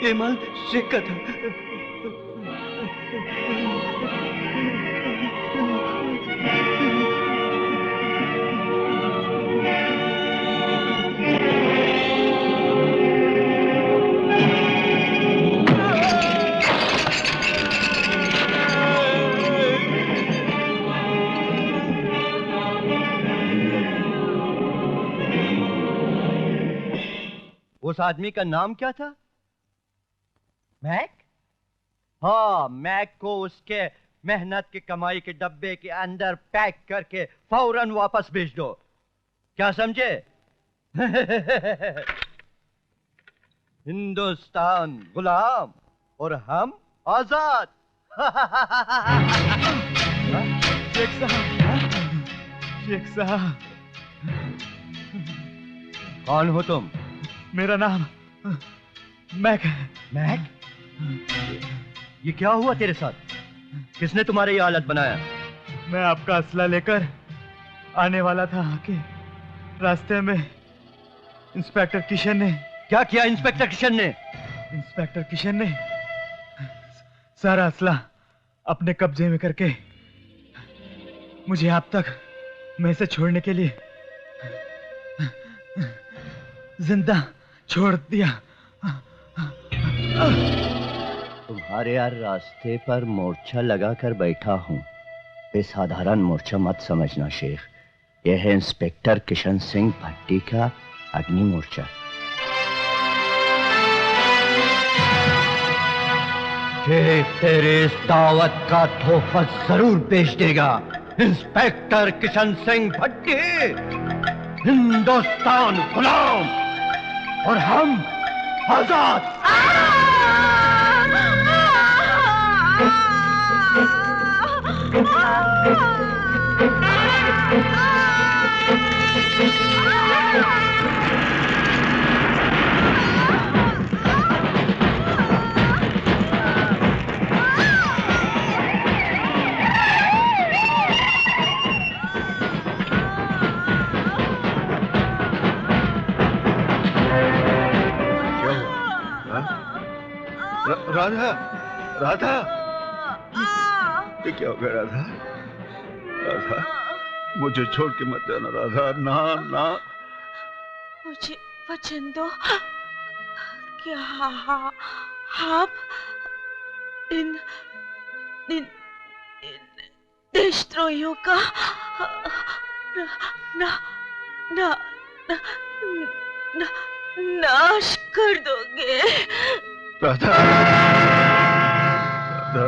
Camel शिकत उस आदमी का नाम क्या था? मैक? हाँ, मैक को उसके मेहनत की कमाई के डब्बे के अंदर पैक करके फौरन वापस भेज दो। क्या समझे? हिंदुस्तान गुलाम और हम आजाद। शेख साहब, शेख साहब। कौन हो तुम? मेरा नाम मैक है। मैक? ये क्या हुआ तेरे साथ? किसने तुम्हारे ये हालत बनाया? मैं आपका असला लेकर आने वाला था कि रास्ते में इंस्पेक्टर किशन ने। क्या किया इंस्पेक्टर किशन ने? इंस्पेक्टर किशन ने सारा असला अपने कब्जे में करके मुझे आप तक मैसे छोड़ने के लिए जिंदा छोड़ दिया। तुम्हारे यार रास्ते पर मोर्चा लगाकर बैठा हूं। बेसाधारण मोर्चा मत समझना शेख। यह है इंस्पेक्टर किशन सिंह भट्टी का अग्नि मोर्चा। शेख तेरे इस दावत का तोहफा जरूर पेश देगा। इंस्पेक्टर किशन सिंह भट्टी, हिंदुस्तान गुलाम और हम आजाद। राधा, राधा, ये क्या हो गया राधा? राधा, मुझे छोड़ के मत जाना राधा। ना ना, मुझे वचन दो कि आप इन इन देशद्रोहियों का ना ना ना ना नाश कर दोगे। राधा, राधा,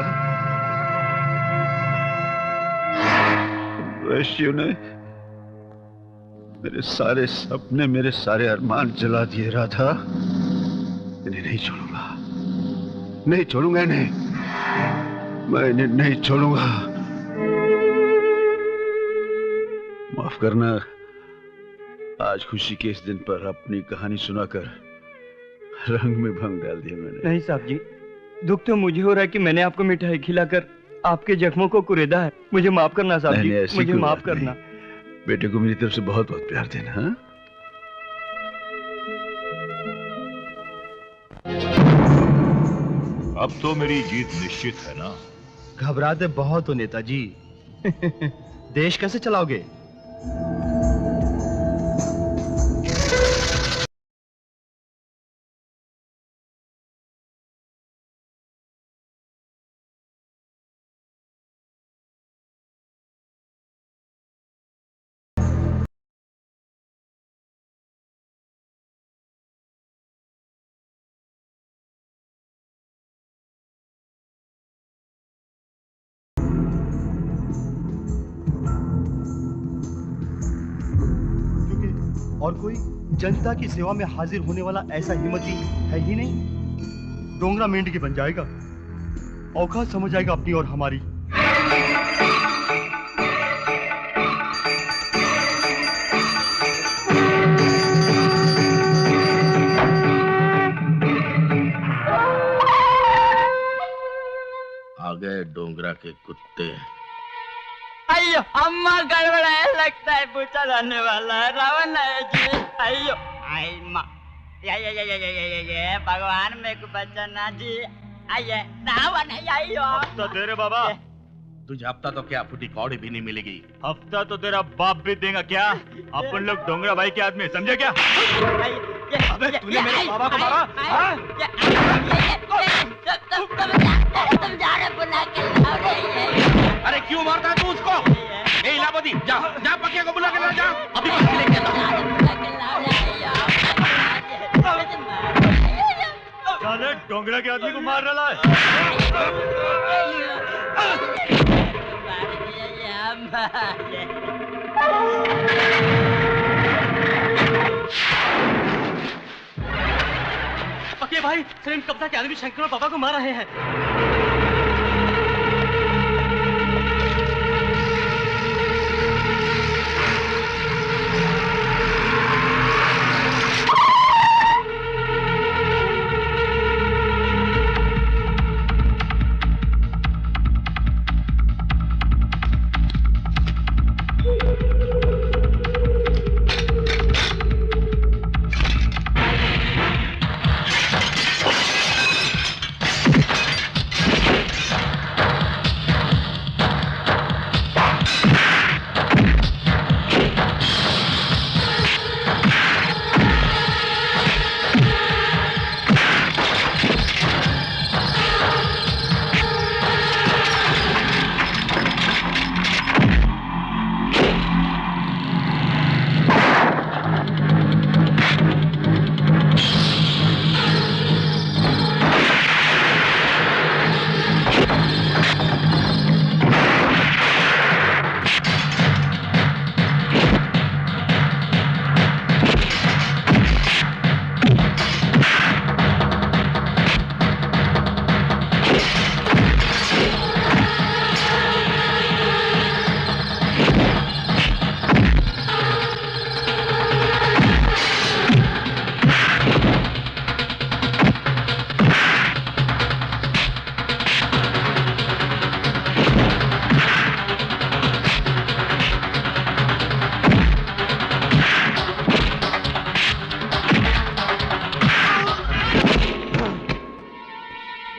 वैश्यों ने मेरे सारे सपने, मेरे सारे अरमान जला दिए राधा। इन्हें नहीं छोड़ूंगा, नहीं छोड़ूंगा इन्हें, मैं इन्हें नहीं छोड़ूंगा। माफ करना, आज खुशी के इस दिन पर अपनी कहानी सुनाकर रंग में भंग डाल दिया मैंने। नहीं साहब जी, दुख तो मुझे हो रहा है कि मैंने आपको मिठाई खिलाकर आपके जख्मों को कुरेदा है। मुझे माफ करना साहब जी, मुझे माफ करना। बेटे को मेरी तरफ से बहुत बहुत प्यार देना। हाँ? अब तो मेरी जीत निश्चित है ना? घबराते बहुत हो नेताजी। देश कैसे चलाओगे? और कोई जनता की सेवा में हाजिर होने वाला ऐसा हिम्मती है ही नहीं। डोंगरा मेंढकी बन जाएगा, औकात समझ जाएगा अपनी और हमारी। आ गए डोंगरा के कुत्ते। अयो अम्मा गड़बड़ है, लगता है पूछा जाने वाला है। रावण है जी। अयो आई माँ, ये भगवान मेरे को बचाना जी। आइए सावन है आइयो। हफ्ता दे रे बाबा। तुझे हफ्ता तो क्या फुटी कौड़ी भी नहीं मिलेगी। हफ्ता तो तेरा बाप भी देगा क्या? अपन लोग डोंगरा भाई के आदमी, समझे क्या? अबे तूने मेरे बाबा को मारा? तुम जा रहे बुला के लाओ रे। अरे क्यों मारता है तू उसको? ए इलाहाबादी, जा जा पकिया को बुला के ला, जा अभी बात लेके साले डोंगरा के आदमी को मार रहा है। पक्के भाई, सलीम कब्जा के आदमी शंकर और बाबा को मार रहे हैं।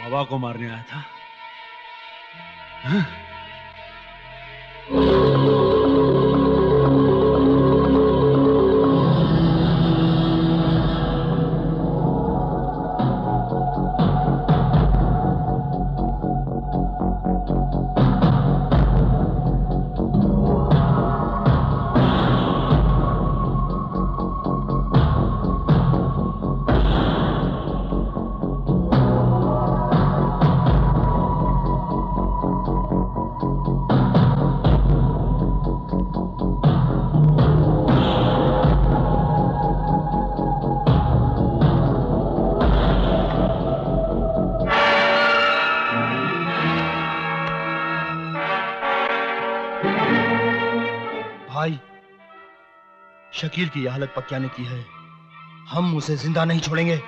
बाबा को मारने आया था। हाँ? शकील की यह हालत पक्या ने की है, हम उसे जिंदा नहीं छोड़ेंगे।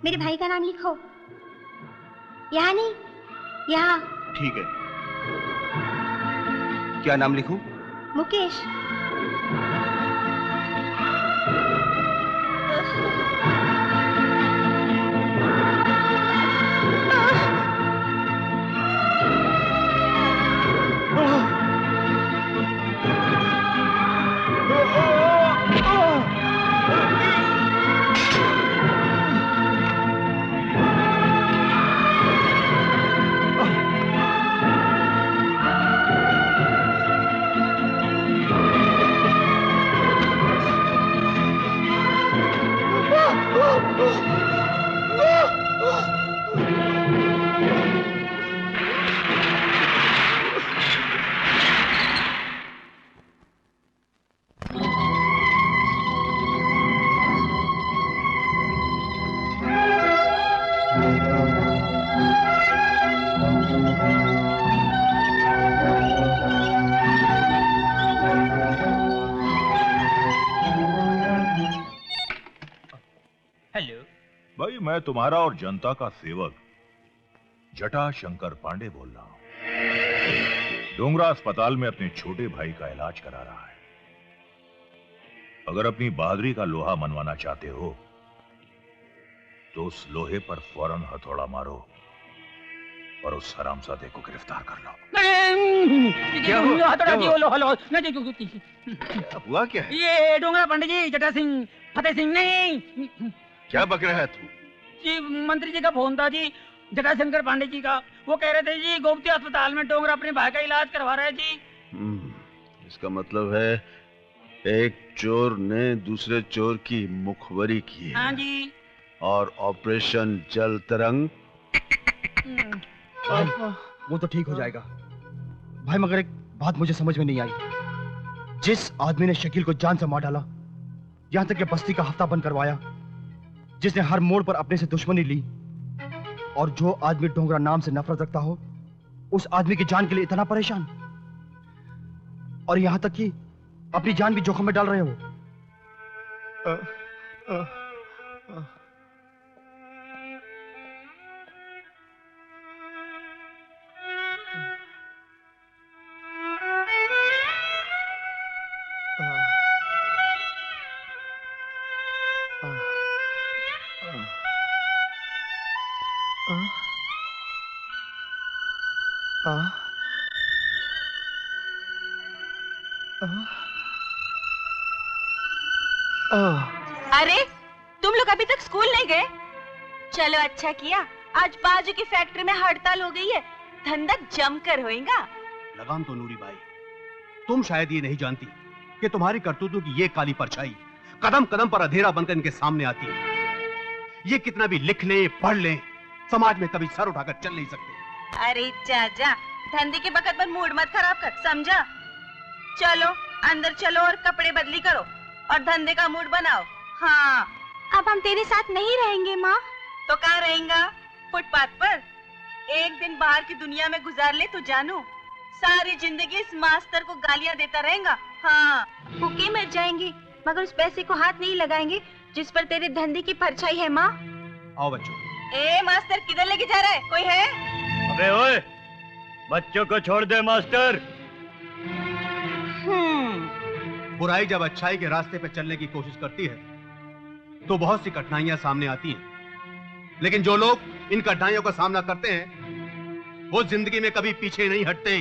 मेरे भाई का नाम लिखो। यहाँ नहीं, यहाँ। ठीक है। क्या नाम लिखूं? मुकेश। मैं तुम्हारा और जनता का सेवक जटा शंकर पांडे बोल रहा हूं। डोंगरा अस्पताल में अपने छोटे भाई का इलाज करा रहा है। अगर अपनी बहादुरी का लोहा मनवाना चाहते हो तो उस लोहे पर फौरन हथौड़ा मारो और उस हरामजादे को गिरफ्तार कर लो। क्या हुआ क्या? ये डोंगरा पंडित जी, जटा सिंह, फतेह सिंह नहीं। क्या बक रहा है तू? जी मंत्री जी का फोन था जी, जटा शंकर पांडे जी का। वो कह रहे थे जी गोमती अस्पताल में डोंगरा अपने भाई का इलाज करवा रहा है जी। इसका मतलब है एक चोर ने दूसरे चोर की मुखबरी की है। हाँ जी। और ऑपरेशन जल तरंग। भाई, वो तो ठीक हो जाएगा भाई, मगर एक बात मुझे समझ में नहीं आई। जिस आदमी ने शकील को जान से मार डाला, यहां तक कि बस्ती का हफ्ता बंद करवाया, जिसने हर मोड़ पर अपने से दुश्मनी ली, और जो आदमी डोंगरा नाम से नफरत रखता हो, उस आदमी की जान के लिए इतना परेशान, और यहां तक कि अपनी जान भी जोखिम में डाल रहे हो। अरे तुम लोग अभी तक स्कूल नहीं गए? चलो अच्छा किया, आज बाजू की फैक्ट्री में हड़ताल हो गई है, धंधा जमकर होएगा। लगाम तो नूरी भाई, तुम शायद ये नहीं जानती कि तुम्हारी करतूतों की ये काली परछाई कदम कदम पर अंधेरा बनकर इनके सामने आती है। ये कितना भी लिख ले पढ़ ले, समाज में कभी सर उठाकर चल नहीं सकते। अरे चाचा, धंधे के बखत पर मूड मत खराब कर, समझा? चलो अंदर चलो और कपड़े बदली करो और धंधे का मूड बनाओ। हाँ, अब हम तेरे साथ नहीं रहेंगे माँ। तो कहाँ रहेगा? फुटपाथ पर? एक दिन बाहर की दुनिया में गुजार ले तो जानू, सारी जिंदगी इस मास्टर को गालियाँ देता रहेगा। हाँ, भूखे मर जाएंगे मगर उस पैसे को हाथ नहीं लगाएंगे जिस पर तेरे धंधे की परछाई है माँ। आओ बच्चों। ए मास्टर, किधर लेके जा रहा है? कोई है? अबे ओए, बच्चों को छोड़ दे मास्टर। बुराई जब अच्छाई के रास्ते पर चलने की कोशिश करती है तो बहुत सी कठिनाइयां सामने आती हैं, लेकिन जो लोग इन कठिनाइयों का सामना करते हैं वो जिंदगी में कभी पीछे नहीं हटते।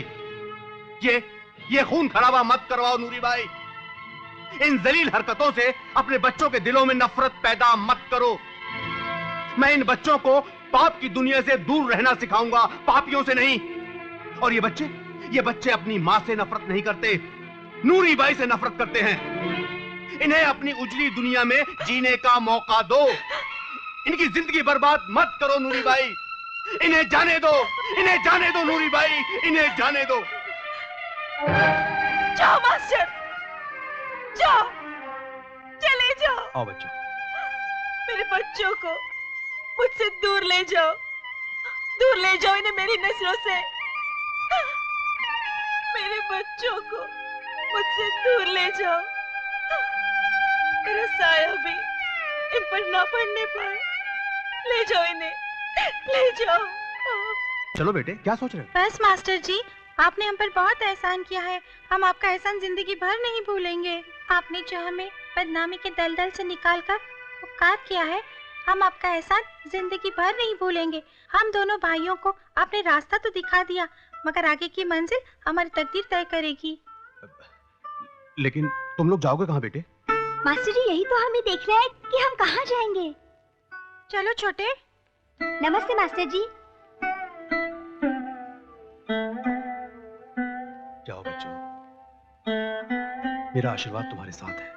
ये खून खराबा मत करवाओ नूरी भाई। इन जलील हरकतों से अपने बच्चों के दिलों में नफरत पैदा मत करो। मैं इन बच्चों को पाप की दुनिया से दूर रहना सिखाऊंगा, पापियों से नहीं। और ये बच्चे अपनी माँ से नफरत नहीं करते, नूरी बाई से नफरत करते हैं। इन्हें अपनी उजली दुनिया में जीने का मौका दो। इनकी जिंदगी बर्बाद मत करो नूरी बाई। इन्हें जाने दो, इन्हें जाने दो नूरी बाई, इन्हें जाने दो। जाओ मास्टर, जाओ, चले जाओ। आओ बच्चों। मेरे बच्चों को मुझसे दूर ले जाओ, दूर ले जाओ इन्हें मेरी नजरों से। मेरे बच्चों को मुझसे दूर ले जाओ। मेरा साया भी इन पर ना पड़ने पाए। ले जाओ इन्हें, ले जाओ। चलो बेटे, क्या सोच रहे हो? बस मास्टर जी, आपने हम पर बहुत एहसान किया है, हम आपका एहसान जिंदगी भर नहीं भूलेंगे। आपने जो हमें बदनामी के दलदल से निकालकर उपकार किया है, हम आपका एहसान जिंदगी भर नहीं भूलेंगे। हम दोनों भाइयों को आपने रास्ता तो दिखा दिया, मगर आगे की मंजिल हमारी तकदीर तय करेगी। लेकिन तुम लोग जाओगे कहाँ बेटे? मास्टर जी, यही तो हमें देखना है कि हम कहाँ जाएंगे। चलो छोटे। नमस्ते मास्टर जी। जाओ बच्चों, मेरा आशीर्वाद तुम्हारे साथ है।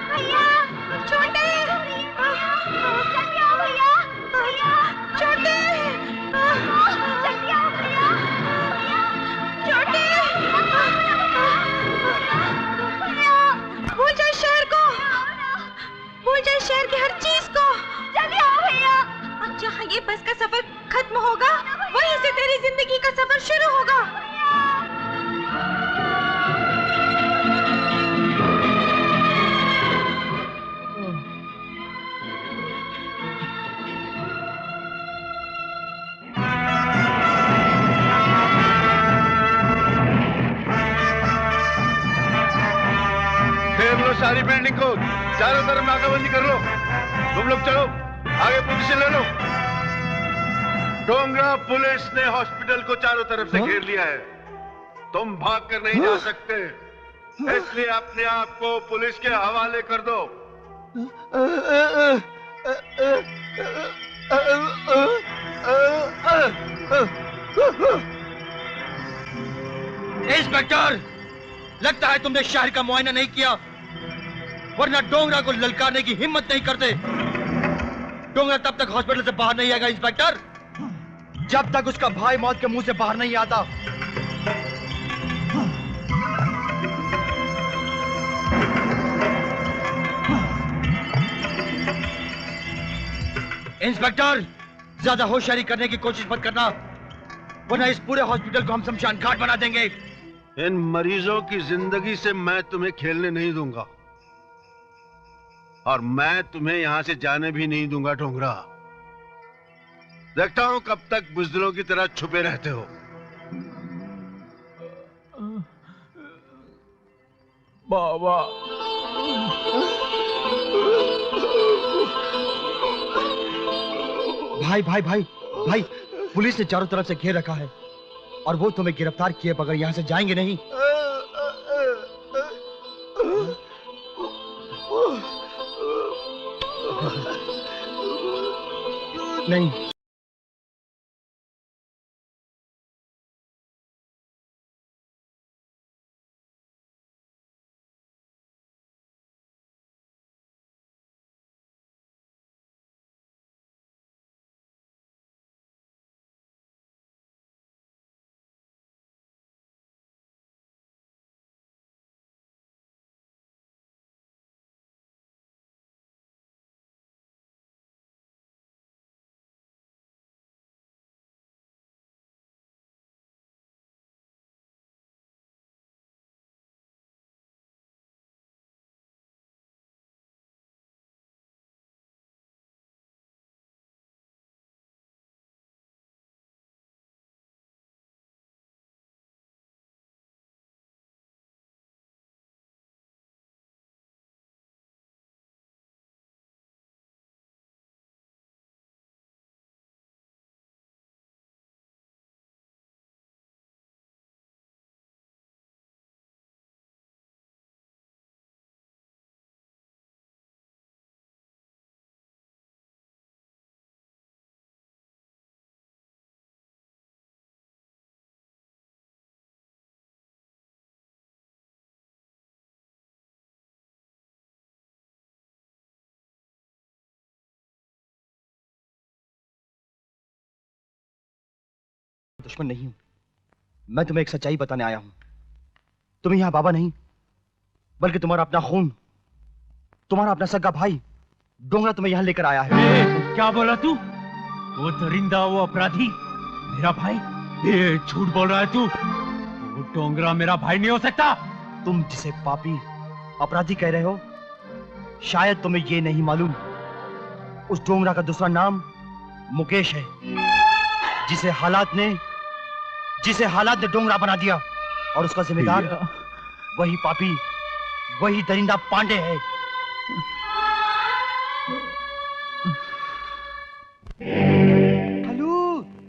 भैया, छोटे, जल्दी आओ भैया, भैया, छोटे, जल्दी आओ भैया, छोटे, भूल जाए शहर को, भूल जाए शहर की हर चीज को। जल्दी आओ भैया। अब जहाँ ये बस का सफर खत्म होगा, वहीं से तेरी जिंदगी का सफर शुरू होगा। करो सारी बिल्डिंग को, चारों तरफ नाकाबंदी कर लो। तुम लोग चलो आगे पोजीशन ले लो। डोंगरा पुलिस ने हॉस्पिटल को चारों तरफ से घेर लिया है, तुम भाग कर नहीं जा सकते, इसलिए अपने आप को पुलिस के हवाले कर दो। इंस्पेक्टर, लगता है तुमने शहर का मुआयना नहीं किया, वरना डोंगरा को ललकारने की हिम्मत नहीं करते। डोंगरा तब तक हॉस्पिटल से बाहर नहीं आएगा इंस्पेक्टर, जब तक उसका भाई मौत के मुंह से बाहर नहीं आता। इंस्पेक्टर, ज्यादा होशियारी करने की कोशिश मत करना, वरना इस पूरे हॉस्पिटल को हम शमशान घाट बना देंगे। इन मरीजों की जिंदगी से मैं तुम्हें खेलने नहीं दूंगा, और मैं तुम्हें यहां से जाने भी नहीं दूंगा डोंगरा। देखता हूं कब तक बुज़दिलों की तरह छुपे रहते हो। बाबा, भाई भाई भाई भाई, पुलिस ने चारों तरफ से घेर रखा है और वो तुम्हें गिरफ्तार किए बगैर यहाँ से जाएंगे नहीं। नहीं, दुश्मन नहीं हूं, मैं तुम्हें एक सच्चाई बताने आया हूं। तुम यहाँ बाबा नहीं, बल्कि तुम्हारा अपना खून, तुम्हारा अपना सगा भाई डोंगरा तुम्हें यहाँ लेकर आया है। क्या बोला तू? वो दरिंदा, वो अपराधी मेरा भाई? ये झूठ बोल रहा है तू। वो डोंगरा मेरा भाई नहीं हो सकता। तुम जिसे पापी अपराधी कह रहे हो, शायद तुम्हें ये नहीं मालूम, उस डोंगरा का दूसरा नाम मुकेश है, जिसे हालात ने डोंगरा बना दिया, और उसका जिम्मेदार वही पापी, वही दरिंदा पांडे है।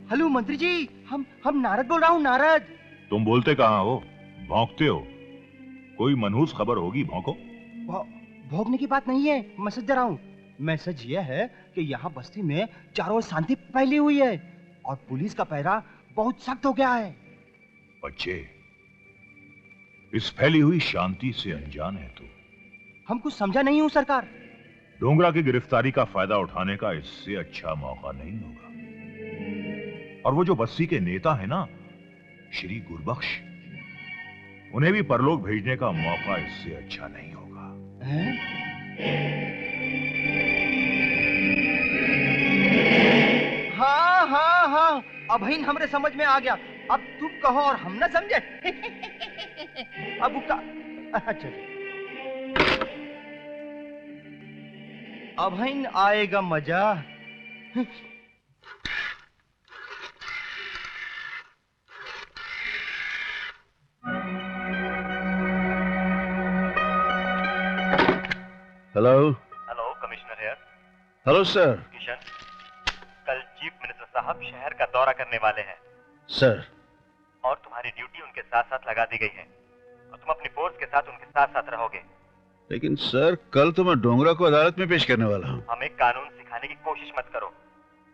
हेलो मंत्री जी, हम नारद बोल रहा हूँ, नारद। तुम बोलते कहाँ हो? भौंकते हो? कोई मनहूस खबर होगी, भौंको। भौंकने की बात नहीं है, मैसेज दे रहा हूँ। मैसेज यह है कि यहाँ बस्ती में चारों ओर शांति फैली हुई है और पुलिस का पहरा बहुत सख्त हो गया है। बच्चे, इस फैली हुई शांति से अनजान है तू। हम कुछ समझा नहीं हूँ सरकार। डोंगरा की गिरफ्तारी का फायदा उठाने का इससे अच्छा मौका नहीं होगा। और वो जो बस्ती के नेता है ना, श्री गुरबख्श, उन्हें भी परलोक भेजने का मौका इससे अच्छा नहीं होगा। हाँ हाँ हाँ, अब ही हमरे समझ में आ गया। अब तुम कहो और हम ना समझे। अब का अच्छा, अब ही आएगा मजा। Hello hello commissioner here. Hello sir. Kishan, कल चीफ मिनिस्टर साहब शहर का दौरा करने वाले हैं सर। और तुम्हारी ड्यूटी उनके साथ साथ लगा दी गई है और तुम अपनी फोर्स के साथ उनके साथ साथ रहोगे। लेकिन सर कल तो मैं डोंगरा को अदालत में पेश करने वाला हूँ। हमें कानून सिखाने की कोशिश मत करो,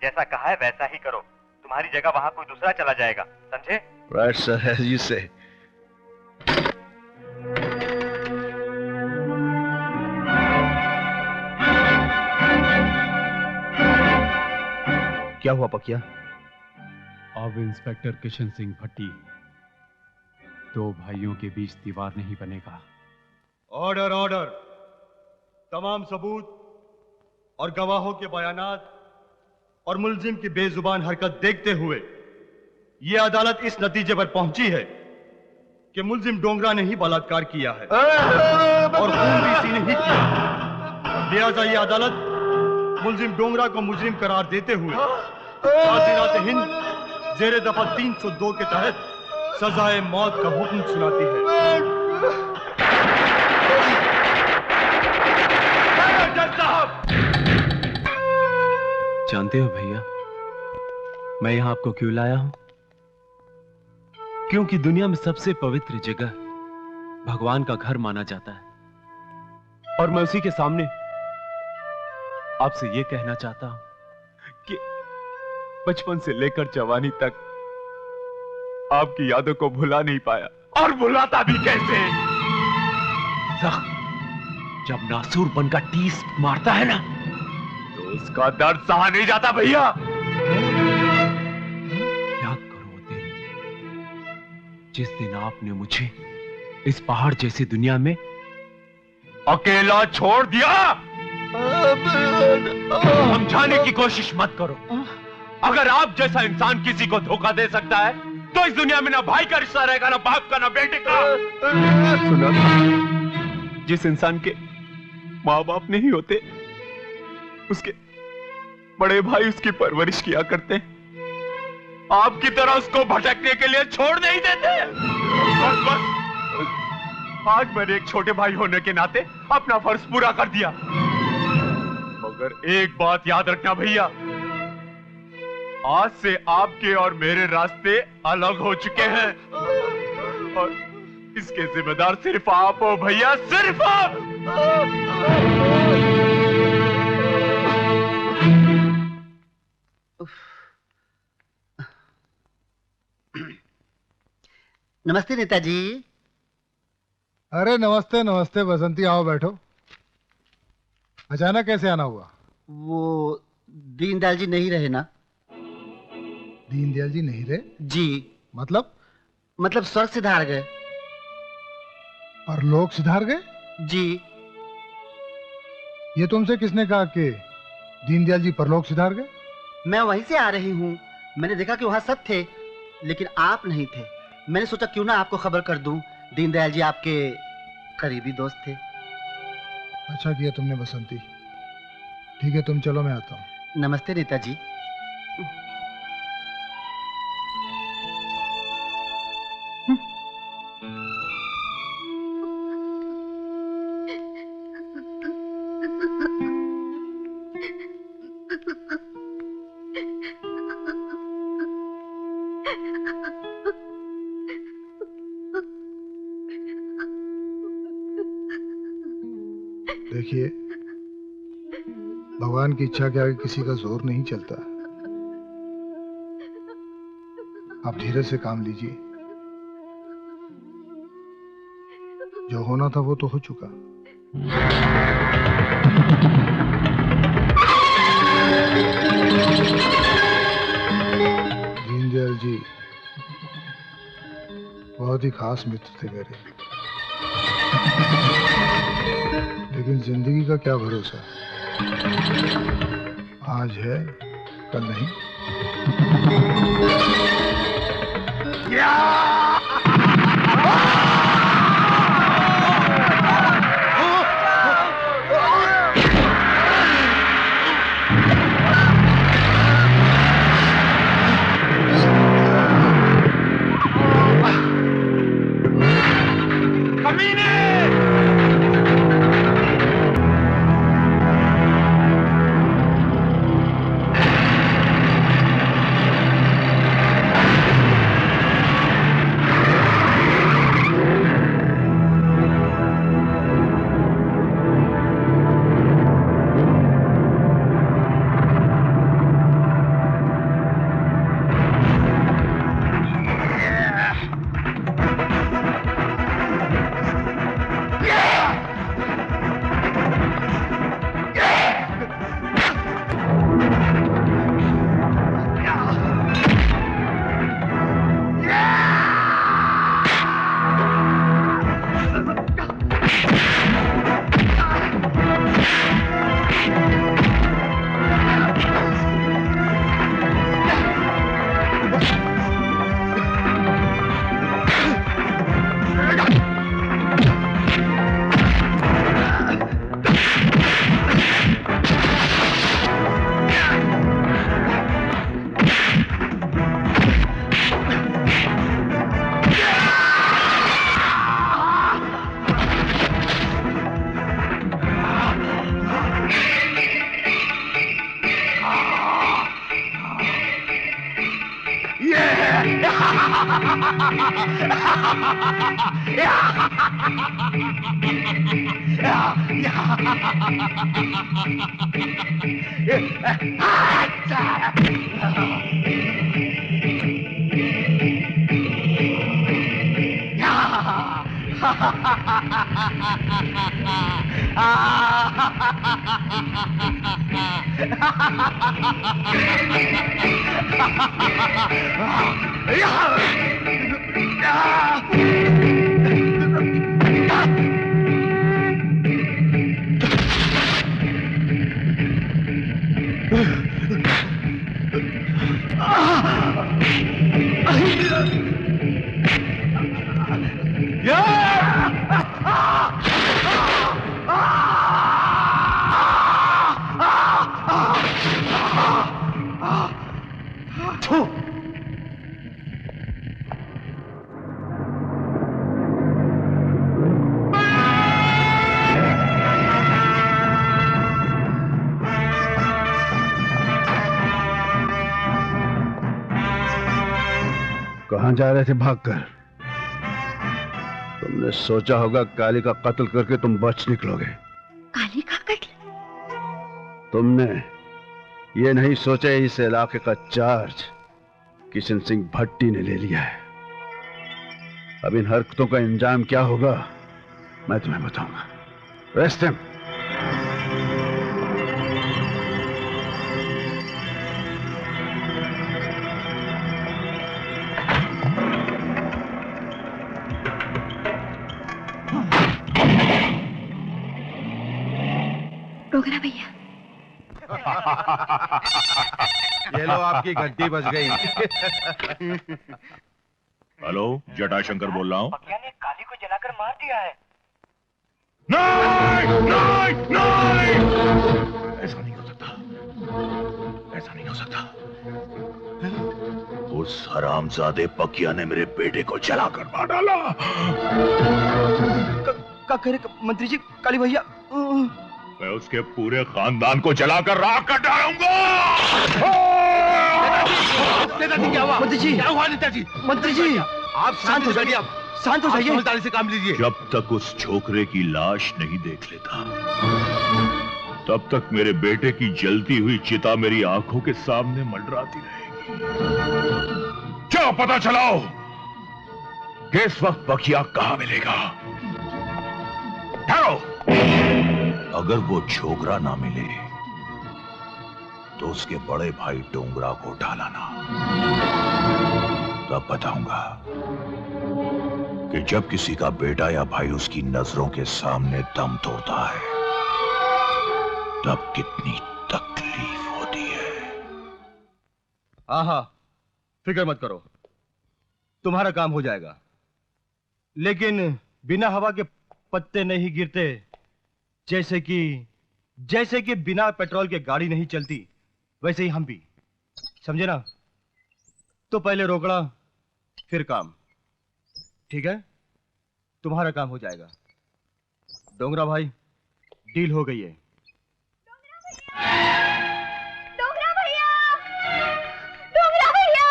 जैसा कहा है वैसा ही करो। तुम्हारी जगह वहाँ कोई दूसरा चला जाएगा, समझे? राइट सर, एज यू से। क्या हुआ पकिया? अब इंस्पेक्टर किशन सिंह भट्टी, दो भाइयों के बीच दीवार नहीं बनेगा। Order order. तमाम सबूत और गवाहों के बयानात और मुल्जिम की बेजुबान हरकत देखते हुए यह अदालत इस नतीजे पर पहुंची है कि मुल्जिम डोंगरा ने ही बलात्कार किया है और खून भी इसी ने ही किया। लिहाजा यह अदालत मुल्जिम डोंगरा को मुजरिम करार देते हुए कातिलात हिंद जेरे दफा 302 के तहत सजाए मौत का हुक्म सुनाती है। जानते हो भैया, मैं यहां आपको क्यों लाया हूं? क्योंकि दुनिया में सबसे पवित्र जगह भगवान का घर माना जाता है और मैं उसी के सामने आपसे यह कहना चाहता हूं कि बचपन से लेकर जवानी तक आपकी यादों को भुला नहीं पाया, और भुलाता भी कैसे? जब नासूर बनकर टीस मारता है ना, तो उसका दर्द सहा नहीं जाता भैया। याद करो वो दिन, जिस दिन आपने मुझे इस पहाड़ जैसी दुनिया में अकेला छोड़ दिया। समझाने की कोशिश मत करो। अगर आप जैसा इंसान किसी को धोखा दे सकता है, तो इस दुनिया में ना भाई का रिश्ता रहेगा, ना बाप का, ना बेटे का। सुना था, जिस इंसान के माँ बाप नहीं होते, उसके बड़े भाई उसकी परवरिश किया करते हैं। आपकी तरह उसको भटकने के लिए छोड़ नहीं देते। बस बस, आज मैंने एक छोटे भाई होने के नाते अपना फर्ज पूरा कर दिया। मगर एक बात याद रखना भैया, आज से आपके और मेरे रास्ते अलग हो चुके हैं और इसके जिम्मेदार सिर्फ आप हो भैया, सिर्फ आप। नमस्ते नेताजी। अरे नमस्ते नमस्ते बसंती, आओ बैठो। अचानक कैसे आना हुआ? वो दीनदयाल जी नहीं रहे ना। दीनदयाल जी नहीं रहे? जी। मतलब स्वर्ग सिधार गए। परलोक सिधार गए? जी। ये तुमसे किसने कहा कि दीनदयाल जी परलोक सिधार गए? मैं वहीं से आ रही हूँ। मैंने देखा कि वहाँ सब थे, लेकिन आप नहीं थे। मैंने सोचा क्यों ना आपको खबर कर दूं। दीनदयाल जी आपके करीबी दोस्त थे। अच्छा किया तुमने बसंती। ठीक है तुम चलो, मैं आता हूँ। नमस्ते नेताजी। देखिए, भगवान की इच्छा के आगे किसी का जोर नहीं चलता। आप धीरे से काम लीजिए। जो होना था वो तो हो चुका। दीनदयाल जी बहुत ही खास मित्र थे मेरे, लेकिन जिंदगी का क्या भरोसा, आज है कल नहीं। कहां जा रहे थे भागकर? तुमने सोचा होगा काली का कत्ल करके तुम बच निकलोगे। काली का कत्ल? तुमने ये नहीं सोचा इस इलाके का चार्ज किशन सिंह भट्टी ने ले लिया है। अब इन हरकतों का इंजाम क्या होगा मैं तुम्हें बताऊंगा। Rest him. डोगरा भैया। ये लो आपकी घंटी बज गई। हेलो, जटाशंकर बोल रहा हूँ। पकिया ने काली को जलाकर मार दिया है। नहीं, नहीं, नहीं! ऐसा नहीं हो सकता, ऐसा नहीं हो सकता। उस हरामजादे पकिया ने मेरे बेटे को जलाकर मार डाला। क्या कह रहे मंत्री जी? काली भैया, मैं उसके पूरे खानदान को जलाकर राख कर डालूंगा। नेताजी क्या हुआ? मंत्री जी, क्या हुआ नेताजी? मंत्री जी, आप शांत हो जाइए। आप शांत हो जाइए। समझदारी से काम लीजिए। जब तक उस छोकरे की लाश नहीं देख लेता तब तक मेरे बेटे की जलती हुई चिता मेरी आंखों के सामने मंडराती रहेगी। क्या पता चलाओ कि इस वक्त पकिया कहां मिलेगा। ठहरो, अगर वो छोकरा ना मिले तो उसके बड़े भाई डोंगरा को ढालाना। तब बताऊंगा कि जब किसी का बेटा या भाई उसकी नजरों के सामने दम तोड़ता है तब कितनी तकलीफ होती है। हाँ, फिक्र मत करो, तुम्हारा काम हो जाएगा। लेकिन बिना हवा के पत्ते नहीं गिरते, जैसे कि बिना पेट्रोल के गाड़ी नहीं चलती, वैसे ही हम भी, समझे ना? तो पहले रोकड़ा फिर काम। ठीक है, तुम्हारा काम हो जाएगा। डोंगरा भाई, डील हो गई है। डोगरा भैया, डोगरा भैया,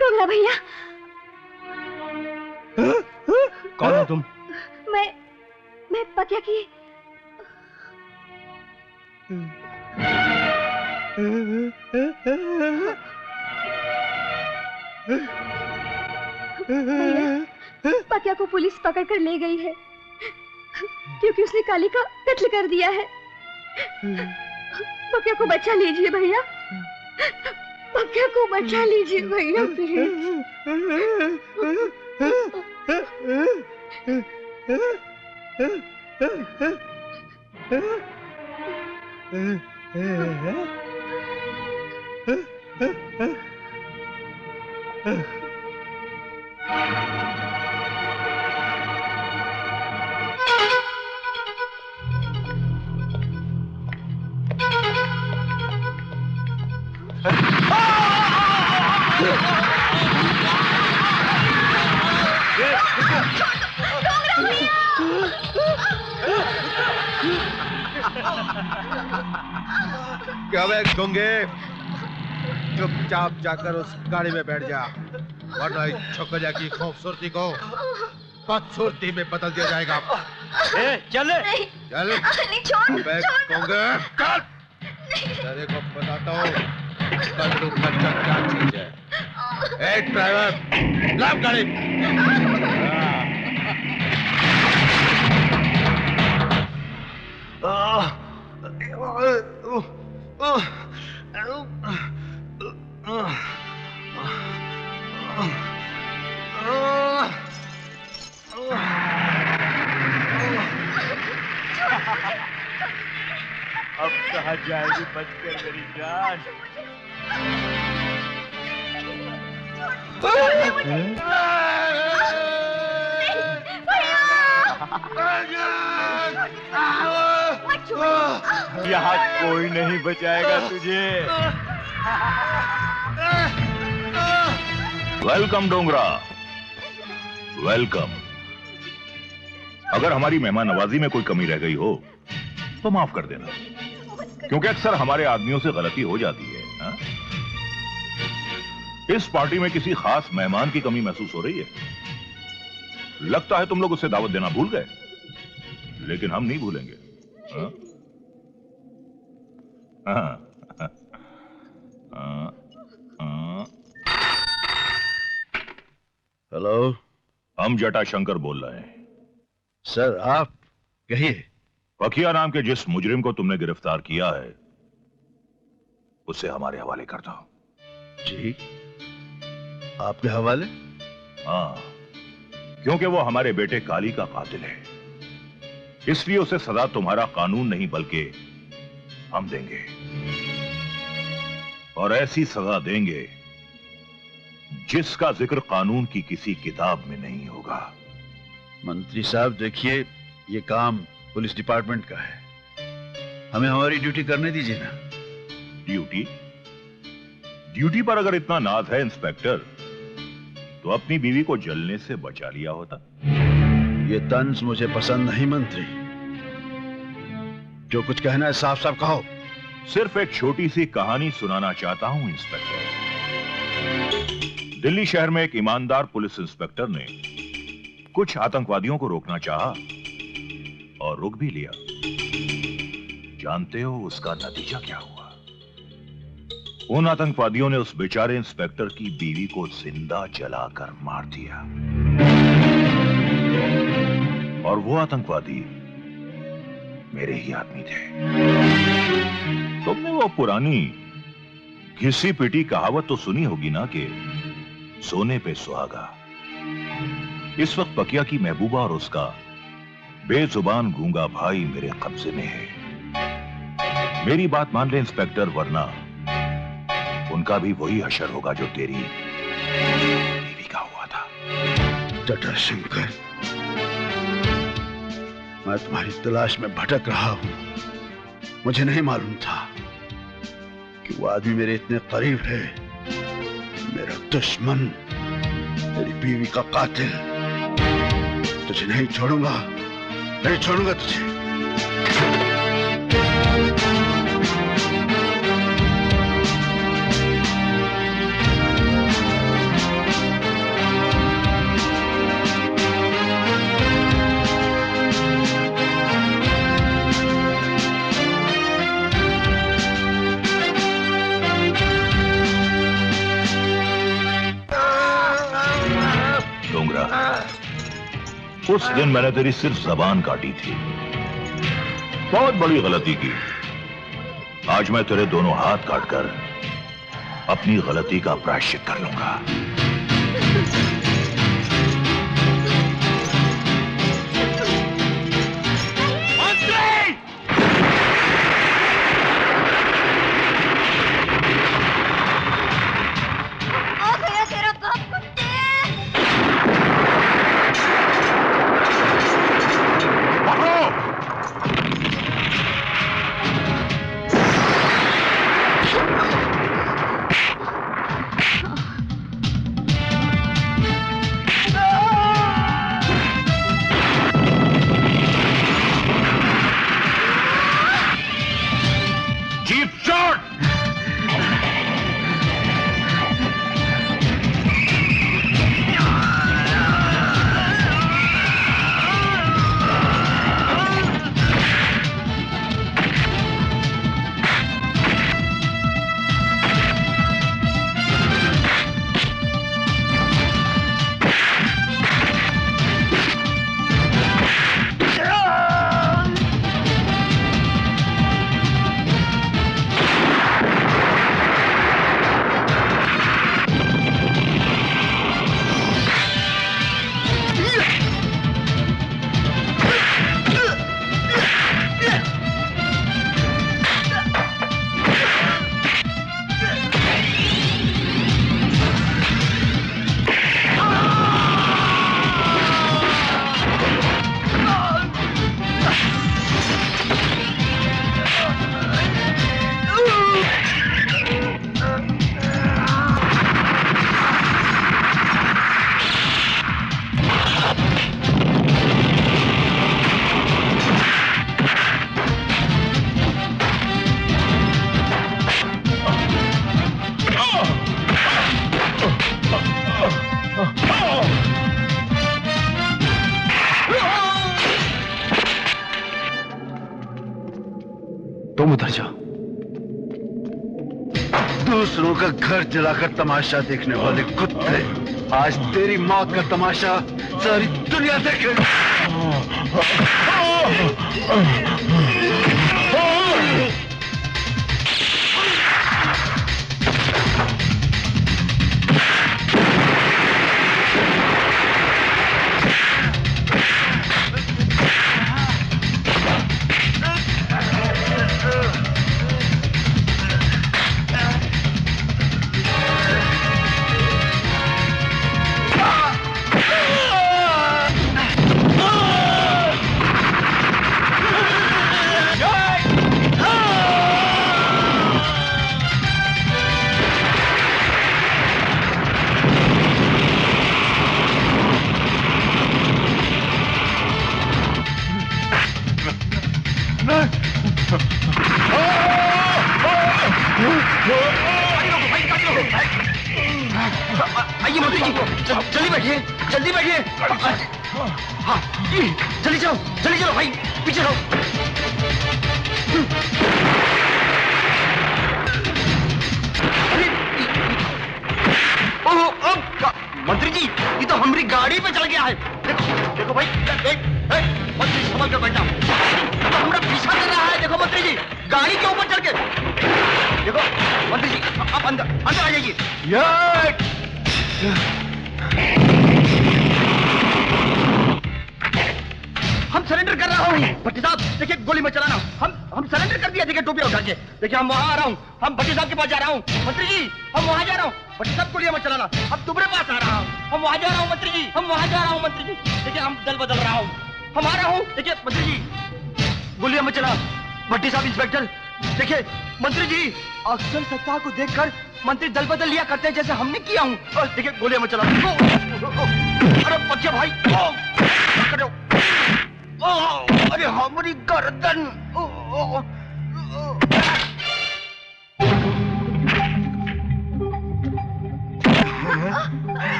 डोगरा भैया। कौन हो तुम? मैं पकिया की। पकिया को पुलिस पकड़ कर ले गई है क्योंकि उसने काली का कत्ल कर दिया है। पकिया को बचा लीजिए भैया, पकिया को बचा लीजिए भैया क्या वे गंगे, चुपचाप जाकर उस गाड़ी में बैठ जा। वरना इस छोकरिया की खूबसूरती को बदसूरती में बदल दिया जाएगा। चल चल नहीं, छोड़, अबे छोड़। कोंगे, चल तेरे को बताता हूँ कल्लू खच्चर क्या चीज है। ए ड्राइवर, लाभ गाड़ी। अब कहाँ जाएगी बचकर मेरी जान? यहाँ कोई नहीं बचाएगा तुझे। Welcome Dongra, welcome. अगर हमारी मेहमान नवाजी में कोई कमी रह गई हो तो माफ कर देना, क्योंकि अक्सर हमारे आदमियों से गलती हो जाती है। हा? इस पार्टी में किसी खास मेहमान की कमी महसूस हो रही है। लगता है तुम लोग उसे दावत देना भूल गए, लेकिन हम नहीं भूलेंगे। हा? हाँ। हेलो, हम जटाशंकर बोल रहे हैं। सर आप कहिए। पखिया नाम के जिस मुजरिम को तुमने गिरफ्तार किया है उसे हमारे हवाले कर दो। जी, आपके हवाले? हाँ, क्योंकि वो हमारे बेटे काली का कातिल है, इसलिए उसे सजा तुम्हारा कानून नहीं बल्कि हम देंगे, और ऐसी सजा देंगे जिसका जिक्र कानून की किसी किताब में नहीं होगा। मंत्री साहब देखिए, ये काम पुलिस डिपार्टमेंट का है, हमें हमारी ड्यूटी करने दीजिए ना। ड्यूटी? ड्यूटी पर अगर इतना नाज है इंस्पेक्टर, तो अपनी बीवी को जलने से बचा लिया होता। ये तंज मुझे पसंद नहीं मंत्री, जो कुछ कहना है साफ साफ कहो। सिर्फ एक छोटी सी कहानी सुनाना चाहता हूं इंस्पेक्टर। दिल्ली शहर में एक ईमानदार पुलिस इंस्पेक्टर ने कुछ आतंकवादियों को रोकना चाहा और रोक भी लिया। जानते हो उसका नतीजा क्या हुआ? उन आतंकवादियों ने उस बेचारे इंस्पेक्टर की बीवी को जिंदा जलाकर मार दिया, और वो आतंकवादी मेरे ही आदमी थे। तुमने वो पुरानी घिसी पिटी कहावत तो सुनी होगी ना कि सोने पे सुहागा। इस वक्त पकिया की महबूबा और उसका बेजुबान गूंगा भाई मेरे कब्जे में है। मेरी बात मान ले इंस्पेक्टर, वरना उनका भी वही हशर होगा जो तेरी बीवी का हुआ था। जटाशंकर, मैं तुम्हारी तलाश में भटक रहा हूं। मुझे नहीं मालूम था कि वो आदमी मेरे इतने करीब है। मेरा दुश्मन, मेरी बीवी का कातिल। तुझे नहीं छोड़ूंगा, नहीं छोड़ूंगा तुझे। उस दिन मैंने तेरी सिर्फ जबान काटी थी, बहुत बड़ी गलती की। आज मैं तेरे दोनों हाथ काटकर अपनी गलती का प्रायश्चित कर लूंगा। तुम उधर जाओ। दूसरों का घर जलाकर तमाशा देखने वाले कुत्ते, आज तेरी मौत का तमाशा सारी दुनिया देखेगी। आइए मंत्री जी, जल्दी बैठिए, जल्दी बैठिए। हाँ, जल्दी चलो भाई, पीछे रहो। मंत्री जी, ये तो हमारी गाड़ी पे चल गया है। देखो भाई, मंत्री संभल कर बैठा, तो हमारा पीछा कर रहा है। देखो मंत्री जी, गाड़ी के ऊपर चल के देखो। मंत्री जी, आप अंदर आ जाइए। हम सरेंडर कर रहा हूँ भट्टी साहब। देखिए गोली मत चलाना। हम सरेंडर कर दिया। देखिए टोपी उठा के। देखिए हम वहां आ रहा हूँ। हम भट्टी साहब के पास जा रहा हूँ। मंत्री जी, हम वहां जा रहा हूँ। भट्टी साहब गोली मत चलाना। अब तुम्हारे पास आ रहा हूँ। हम वहां जा रहा हूँ मंत्री जी। हम वहां जा रहा हूँ मंत्री जी। देखिए हम दल बदल रहा हूँ। हम आ रहा हूँ। देखिए मंत्री जी, गोलियां मत चला। भट्टी साहब, इंस्पेक्टर, देखिए मंत्री जी, अक्सर सत्ता को देखकर मंत्री दल बदल लिया करते हैं, जैसे हमने किया हूँ। देखिए गोलियां मत चला। अरे बच्चे भाई, अरे हमारी गर्दन।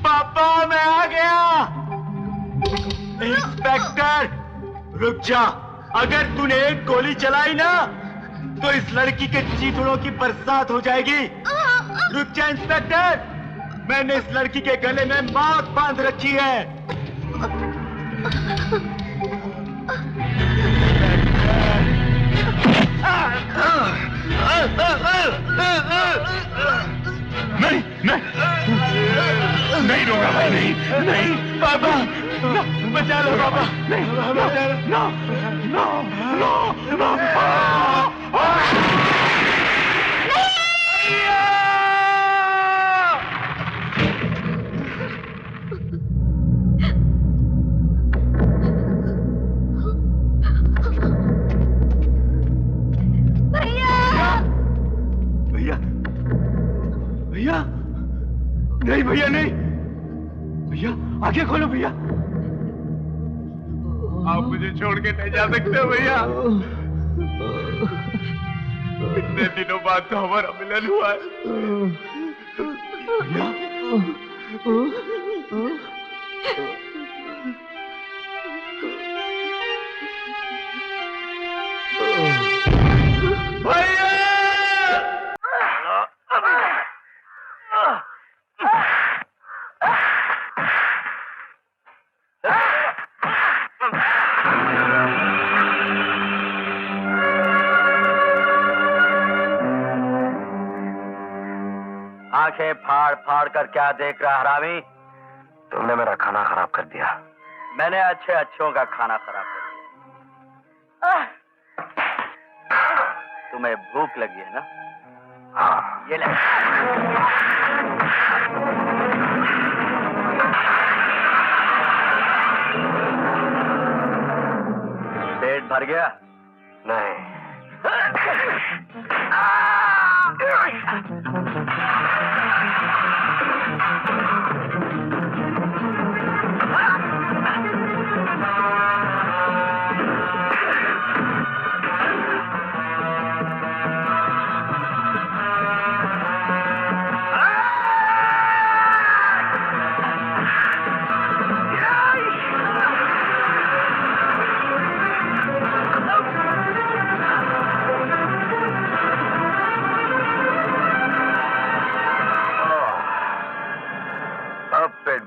पापा, मैं आ गया। इंस्पेक्टर, रुक जा। अगर तूने एक गोली चलाई ना, तो इस लड़की के चीथड़ों की बरसात हो जाएगी। रुक जा इंस्पेक्टर, मैंने इस लड़की के गले में मौत बांध रखी है। नहीं नहीं नहीं दूंगा भाई, नहीं पापा, बचा लो पापा। नहीं, बचा लो। No no no no. भैया, नहीं भैया, नहीं भैया, आंखें खोलो भैया। आप मुझे छोड़ के नहीं जा सकते भैया। इतने दिनों बाद तो हमारा मिलन हुआ है भैया। भैया, आंखें फाड़ फाड़ कर क्या देख रहा हरामी? तुमने मेरा खाना खराब कर दिया। मैंने अच्छे अच्छों का खाना खराब कर दिया। तुम्हें भूख लगी है ना? हाँ। ये ले। पेट भर गया? नहीं।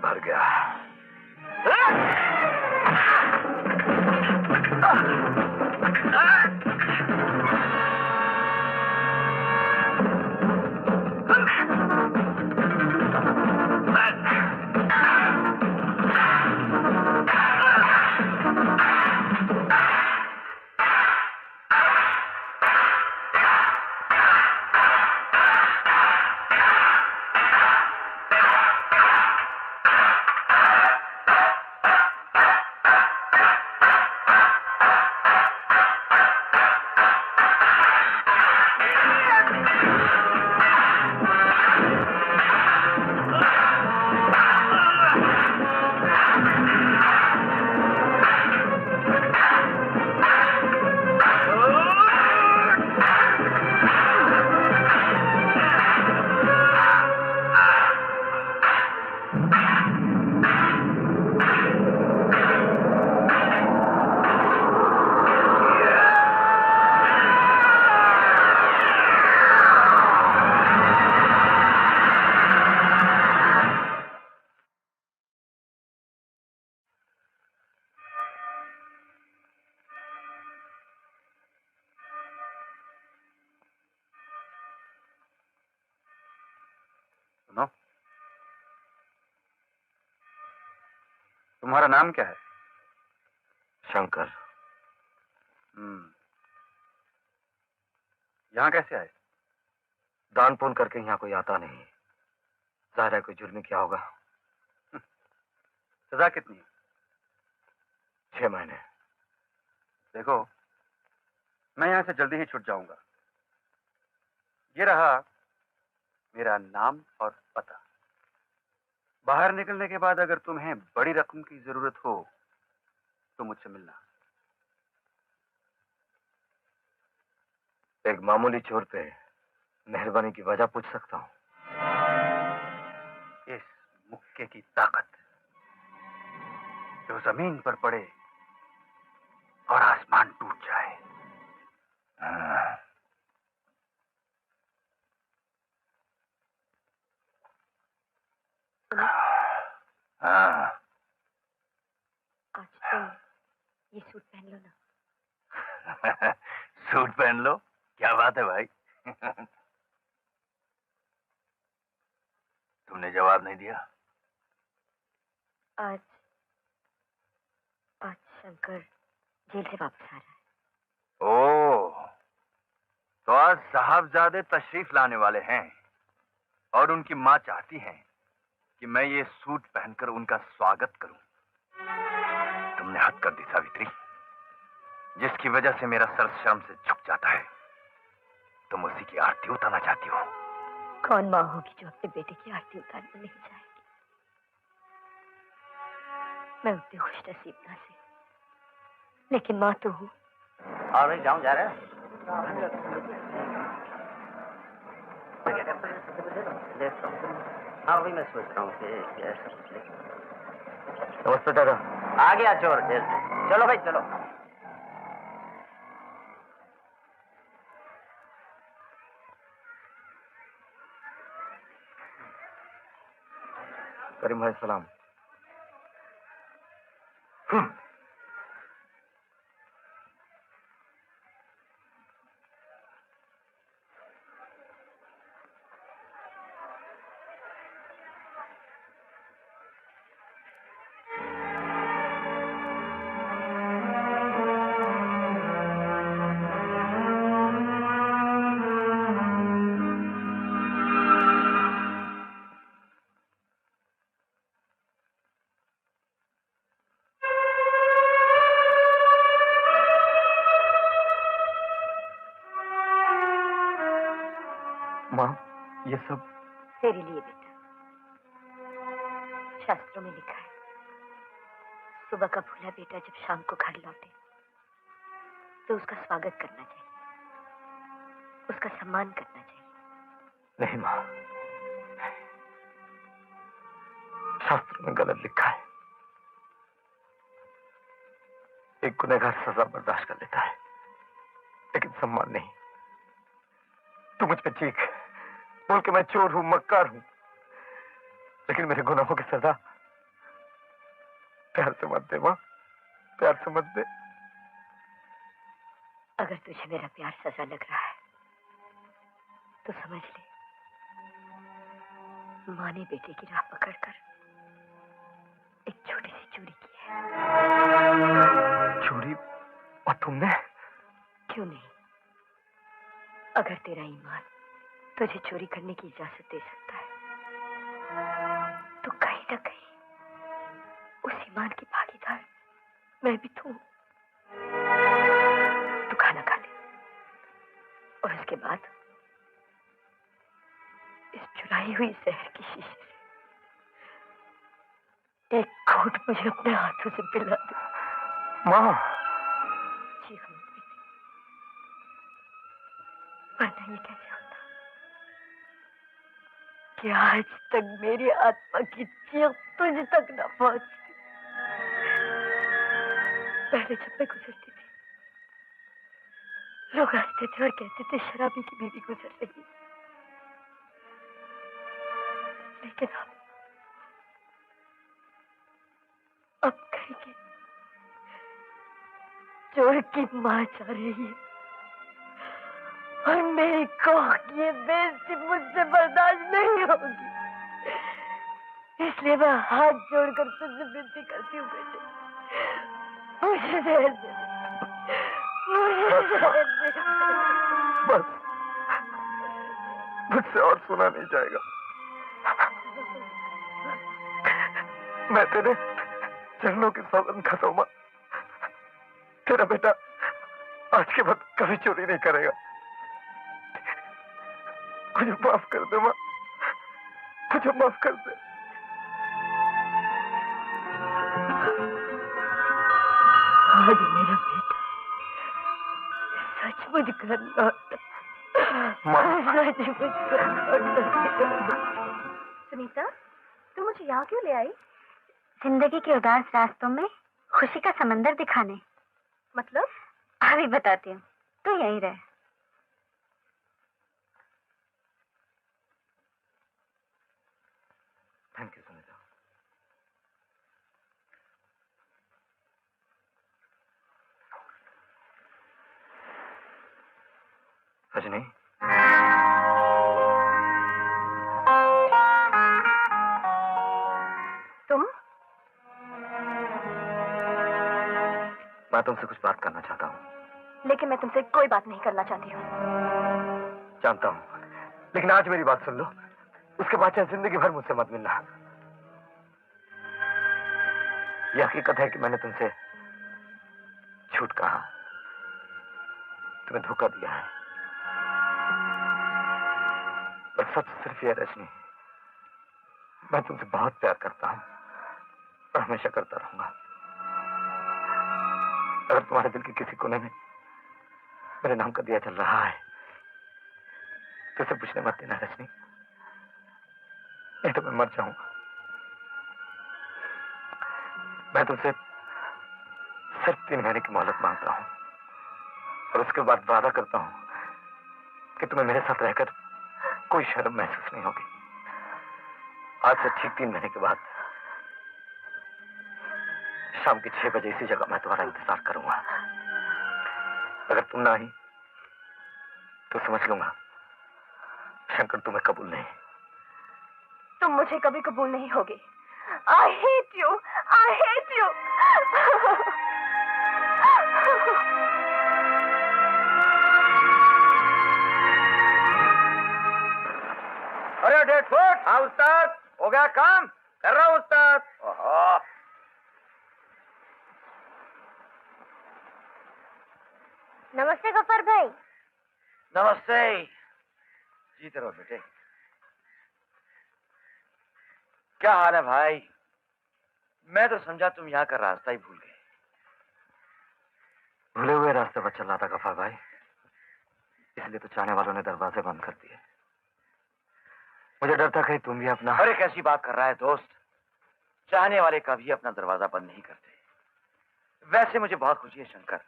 भर गया। सुनो, तुम्हारा नाम क्या है? शंकर। यहाँ कैसे आए? दान पुण्य करके यहाँ कोई आता नहीं। जाहिर है कोई जुर्म किया होगा। सजा कितनी? 6 महीने। देखो, मैं यहाँ से जल्दी ही छूट जाऊंगा। ये रहा मेरा नाम और पता। बाहर निकलने के बाद अगर तुम्हें बड़ी रकम की जरूरत हो तो मुझसे मिलना। एक मामूली चोर पे मेहरबानी की वजह पूछ सकता हूँ? इस मुक्के की ताकत जो जमीन पर पड़े और आसमान टूट जाए। हाँ। आज तुम ये सूट पहन लो ना। सूट पहन लो? क्या बात है भाई। तुमने जवाब नहीं दिया? आज शंकर जेल से वापस आ रहा है। ओह, तो आज साहबजादे तशरीफ लाने वाले हैं और उनकी माँ चाहती हैं कि मैं ये सूट पहनकर उनका स्वागत करूं। तुमने हद कर दी सावित्री, जिसकी वजह से मेरा सर शर्म से झुक जाता है। तुम उसी की आरती उतारना चाहती हो। कौन माँ होगी जो अपने बेटे की आरती उतारना नहीं चाहेगी? मैं उतनी खुश नसीब ना से, लेकिन माँ तो हूँ। और भाई जाऊं, जा रहे हैं? हाँ, वही मैं सोच रहा हूँ कि नमस्ते दादा। आ गया चोर जेल से। चलो भाई चलो। करीम भाई सलाम। माँ, ये सब तेरे लिए बेटा। शास्त्रों में लिखा है, सुबह का भूला बेटा जब शाम को घर लौटे तो उसका स्वागत करना चाहिए, उसका सम्मान करना चाहिए। नहीं माँ, शास्त्र में गलत लिखा है। एक गुनहगार सजा बर्दाश्त कर लेता है, लेकिन सम्मान नहीं। तू मुझ पे चीख बोल के मैं चोर हूं, मक्कार हूं, लेकिन मेरे गुनाहों की सजा प्यार से मत दे माँ, प्यार से मत दे। अगर तुझे मेरा प्यार सजा लग रहा है तो समझ ले, माँ ने बेटे की राह पकड़कर एक छोटी सी चोरी की है। चोरी? और तुमने? क्यों नहीं? अगर तेरा ईमान तुझे चोरी करने की इजाजत दे सकता है तो कहीं ना कहीं उस ईमान की भागीदार मैं भी तो हूं। तू खाना खा ले और उसके बाद इस चुराई हुई जहर की शीशी से एक घूंट मुझे अपने हाथों से पिला दे। माँ, चीख मत बेटी, वरना ये कैसे होता कि आज तक मेरी आत्मा की चीख तुझ तक न पहुंचती। पहले जब मैं गुजरती थी लोग हंसते थे और कहते थे शराबी की बीवी गुजर रही है, लेकिन अब कहेंगे चोर की मां जा रही है और मेरी कौख की ये बेइज्जती मुझसे बर्दाश्त नहीं होगी। इसलिए मैं हाथ जोड़कर तुझसे विनती करती हूँ बेटे, मुझे जहर दे, मुझे जहर दे। बस, मुझसे और सुना नहीं जाएगा। मैं तेरे चरणों की सौगंध खाता हूं माँ, तेरा बेटा आज के बाद कभी चोरी नहीं करेगा। मुझे माफ कर दे माँ, मुझे माफ कर दे। आज मेरा बेटा सचमुच घर लौटा। सुनीता, तू मुझे यहाँ क्यों ले आई? जिंदगी के उदास रास्तों में खुशी का समंदर दिखाने। मतलब? अभी बताती हूँ, तू यहीं रह। Thank you Sunita. रजनी, तुम? मैं तुमसे कुछ बात करना चाहता हूँ। लेकिन मैं तुमसे कोई बात नहीं करना चाहती हूँ। जानता हूँ, लेकिन आज मेरी बात सुन लो, उसके बाद चाहे जिंदगी भर मुझसे मत मिलना। यह हकीकत है कि मैंने तुमसे झूठ कहा, तुम्हें धोखा दिया है। पर सच सिर्फ यह रजनी, मैं तुमसे बहुत प्यार करता हूं और हमेशा करता रहूंगा। अगर तुम्हारे दिल के किसी कोने में मेरे नाम का दिया चल रहा है तो इसे पूछने मत देना रजनी, नहीं तो मैं मर जाऊंगा। मैं तुमसे सिर्फ 3 महीने की मोहलत मांगता हूं और उसके बाद वादा करता हूं कि तुम्हें मेरे साथ रहकर कोई शर्म महसूस नहीं होगी। आज से ठीक 3 महीने के बाद शाम के 6 बजे इसी जगह मैं तुम्हारा इंतजार करूंगा। अगर तुम ना आई तो समझ लूंगा शंकर तुम्हें कबूल नहीं। तुम मुझे कभी कबूल नहीं होगे। I hate you. I hate you. अरे 1.5 फुट। हाँ उस्ताद, हो गया काम, कर रहा हूँ उस्ताद। नमस्ते गफ्फार भाई। नमस्ते। जीते रहो बेटे। क्या हाल है भाई? मैं तो समझा तुम यहाँ का रास्ता ही भूल गए। भूले हुए रास्ते पर चल रहा था गफ्फार भाई, इसलिए तो चाहने वालों ने दरवाजे बंद कर दिए। मुझे डर था कहीं तुम भी अपना। अरे कैसी बात कर रहा है दोस्त, चाहने वाले कभी अपना दरवाजा बंद नहीं करते। वैसे मुझे बहुत खुशी है शंकर,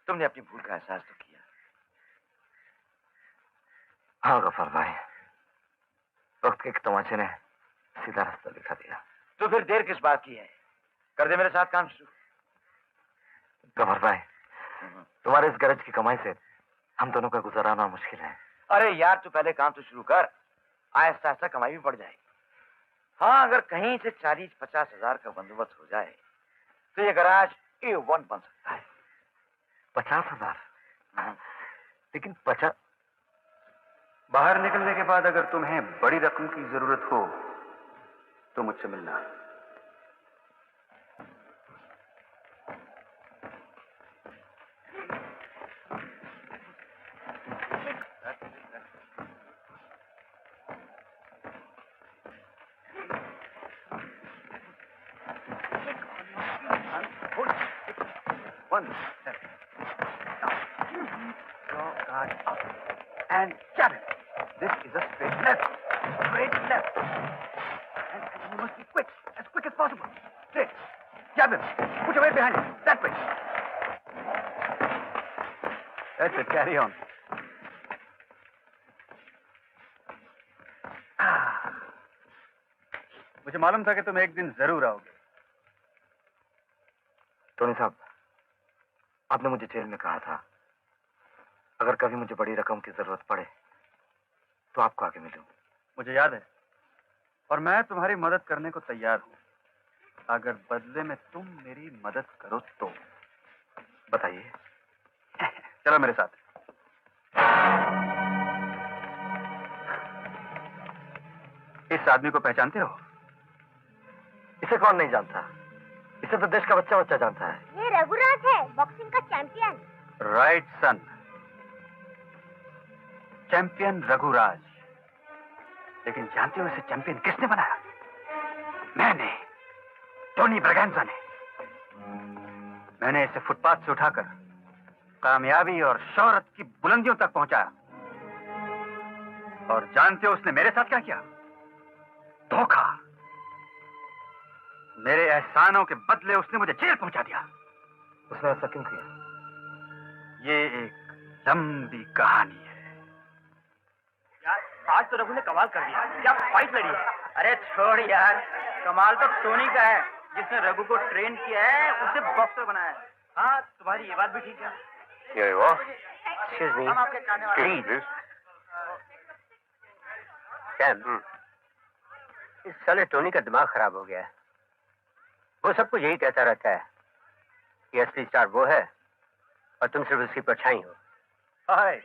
तुमने अपनी भूल का एहसास तो किया। हाँ गफ्फार भाई, वक्त के एक तमाचे ने सीधा रास्ता दिखा दिया। तो फिर देर किस बात की है? कर दे मेरे साथ काम शुरू। कमर भाई, तुम्हारे इस गरज की कमाई से हम दोनों का गुजाराना मुश्किल है। अरे यार तू पहले काम तो शुरू कर, आहिस्ता आहिस्ता कमाई भी बढ़ जाएगी। हाँ, अगर कहीं से 40-50 हजार का बंदोबस्त हो जाए तो ये गराज A1 बन सकता है। 50,000? लेकिन 50 बाहर निकलने के बाद अगर तुम्हें बड़ी रकम की जरूरत हो तो मुझसे मिलना। And jab it. This is a straight left. Straight left. And you must be quick as possible. Straight. Jab him. Put your weight behind him. That way. That's it. Carry on. मुझे मालूम था कि तुम एक दिन जरूर आओगे। Tony साहब, आपने मुझे जेल में कहा था अगर कभी मुझे बड़ी रकम की जरूरत पड़े तो आपको आके मिलूं। मुझे याद है और मैं तुम्हारी मदद करने को तैयार हूं, अगर बदले में तुम मेरी मदद करो तो। बताइए। चलो मेरे साथ। इस आदमी को पहचानते हो? इसे कौन नहीं जानता? इसे तो देश का बच्चा बच्चा जानता है। ये रघुराज है, बॉक्सिंग का चैंपियन। राइट सन, चैंपियन रघुराज। लेकिन जानते हो इसे चैंपियन किसने बनाया? मैंने, टोनी ब्रगैंजा ने। मैंने इसे फुटपाथ से उठाकर कामयाबी और शोहरत की बुलंदियों तक पहुंचाया। और जानते हो उसने मेरे साथ क्या किया? धोखा। मेरे एहसानों के बदले उसने मुझे जेल पहुंचा दिया। उसने ऐसा क्यों किया? ये एक लंबी कहानी है। यार आज तो रघु ने कमाल कर दिया, क्या फाइट लड़ी है। अरे छोड़ यार, कमाल तो टोनी का है जिसने रघु को ट्रेन किया है, उसे बॉक्सर बनाया है। हाँ तुम्हारी ये बात भी ठीक है। Excuse me. हम आपके चाहने वाले हैं। Please. सैम, इस साले टोनी का दिमाग खराब हो गया है। वो सबको यही कहता रहता है कि असली स्टार वो है और तुम सिर्फ उसकी परछाई हो। Hi.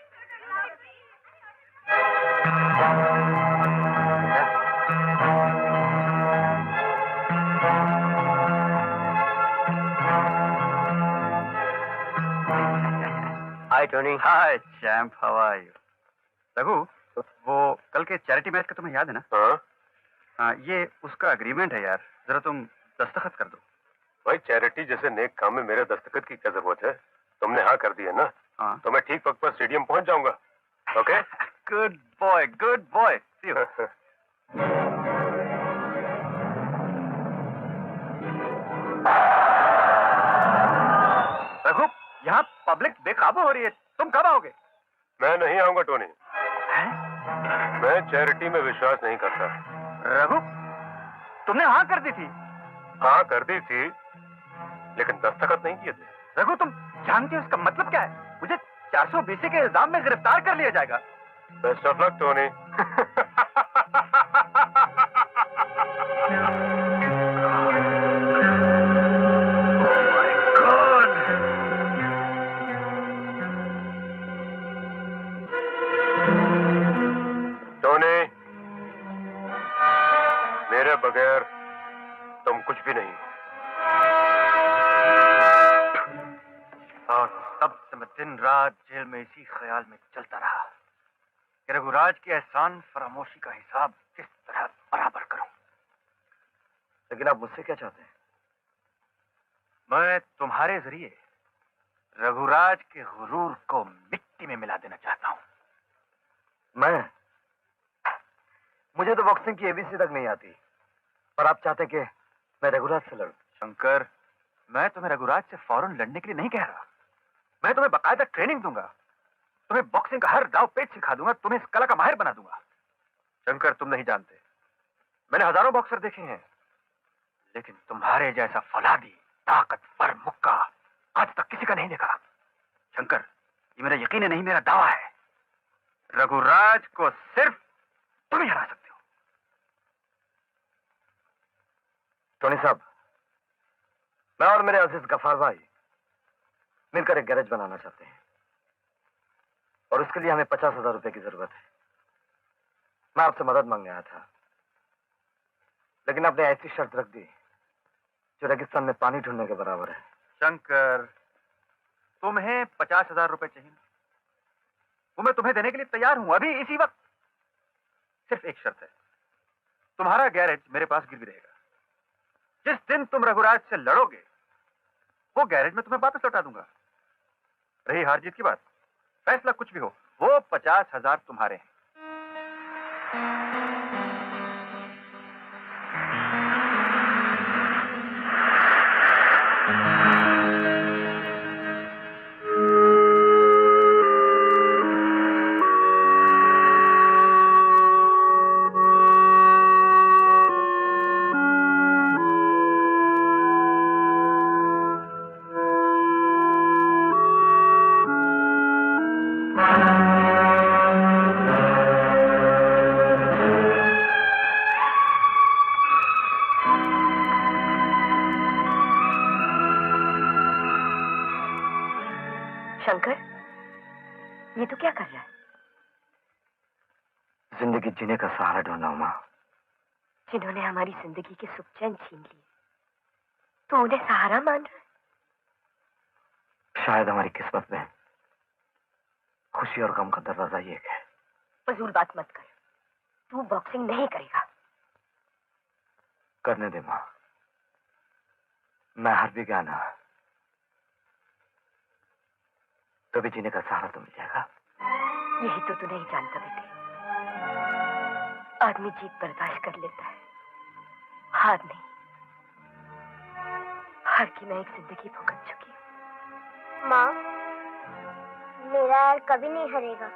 Hi Tony. Hi champ, how are you? Raghu, वो कल के चैरिटी मैच का तुम्हें याद है ना? हाँ, ये उसका एग्रीमेंट है यार, जरा तुम दस्तखत कर दो। भाई चैरिटी जैसे नेक काम में मेरे दस्तखत की क्या जरूरत है? तुमने हाँ कर दी है ना? हाँ। तो मैं ठीक वक्त पर स्टेडियम पहुंच जाऊंगा। Okay? Good boy, good boy. See you. Raghu, यहाँ पब्लिक बेकाबू हो रही है, तुम कब आओगे? मैं नहीं आऊंगा टोनी। मैं चैरिटी में विश्वास नहीं करता। रघु, तुमने हाँ कर दी थी? हाँ कर दी थी, लेकिन दस्तखत नहीं किए थे। रघु, तुम जानते हो इसका मतलब क्या है? मुझे 420 के इल्जाम में गिरफ्तार कर लिया जाएगा। Best of luck Tony. Tony, मेरे बगैर तुम कुछ भी नहीं हो। और तब से मैं दिन रात जेल में इसी ख्याल में चलता रहा कि रघुराज के एहसान फरामोशी का हिसाब किस तरह बराबर करूं। लेकिन आप मुझसे क्या चाहते हैं? मैं तुम्हारे जरिए रघुराज के गुरूर को मिट्टी में मिला देना चाहता हूं। मुझे तो बॉक्सिंग की एबीसी तक नहीं आती, पर आप चाहते कि मैं रघुराज से लड़ूं। शंकर, मैं तुम्हें रघुराज से फौरन लड़ने के लिए नहीं कह रहा। मैं तुम्हें बाकायदा ट्रेनिंग दूंगा, तुम्हें बॉक्सिंग का हर दाव पेच सिखा दूंगा, तुम्हें इस कला का माहिर बना दूंगा। शंकर, तुम नहीं जानते, मैंने हजारों बॉक्सर देखे हैं, लेकिन तुम्हारे जैसा फौलादी, ताकतवर मुक्का आज तक किसी का नहीं देखा। शंकर, ये मेरा यकीन नहीं, मेरा दावा है। रघुराज को सिर्फ तुम ही हरा सकते हो। टोनी साहब, मैं और मेरे अजीज गफार भाई मिलकर एक गैरेज बनाना चाहते हैं और उसके लिए हमें 50,000 रुपए की जरूरत है। मैं आपसे मदद मांगने आया था, लेकिन आपने ऐसी शर्त रख दी जो रेगिस्तान में पानी ढूंढने के बराबर है। शंकर, तुम्हें 50,000 रुपए चाहिए, वो मैं तुम्हें देने के लिए तैयार हूं अभी इसी वक्त। सिर्फ एक शर्त है, तुम्हारा गैरेज मेरे पास गिरवी रहेगा। जिस दिन तुम रघुराज से लड़ोगे वो गैरेज में तुम्हें वापस लौटा दूंगा। रही हार जीत की बात, फैसला कुछ भी हो, वो 50,000 तुम्हारे हैं। शंकर, ये तो क्या कर रहा है? जिंदगी जीने का सहारा ढूंढना हूं मां। जिन्होंने हमारी जिंदगी के सुख चैन छीन लिए, तो उन्हें सहारा मान रहा है? शायद हमारी किस्मत में खुशी और गम का दरवाजा ही एक है। फजूल बात मत कर, तू बॉक्सिंग नहीं करेगा। करने दे मां, मैं हार भी गया ना तो भी जीने का सहारा तो मिल जाएगा। यही तो तू नहीं जानता बेटे, आदमी जीत बर्दाश्त कर लेता है, हार नहीं। हार की मैं एक जिंदगी भुगत चुकी हूँ। माँ, मेरा यार कभी नहीं हारेगा।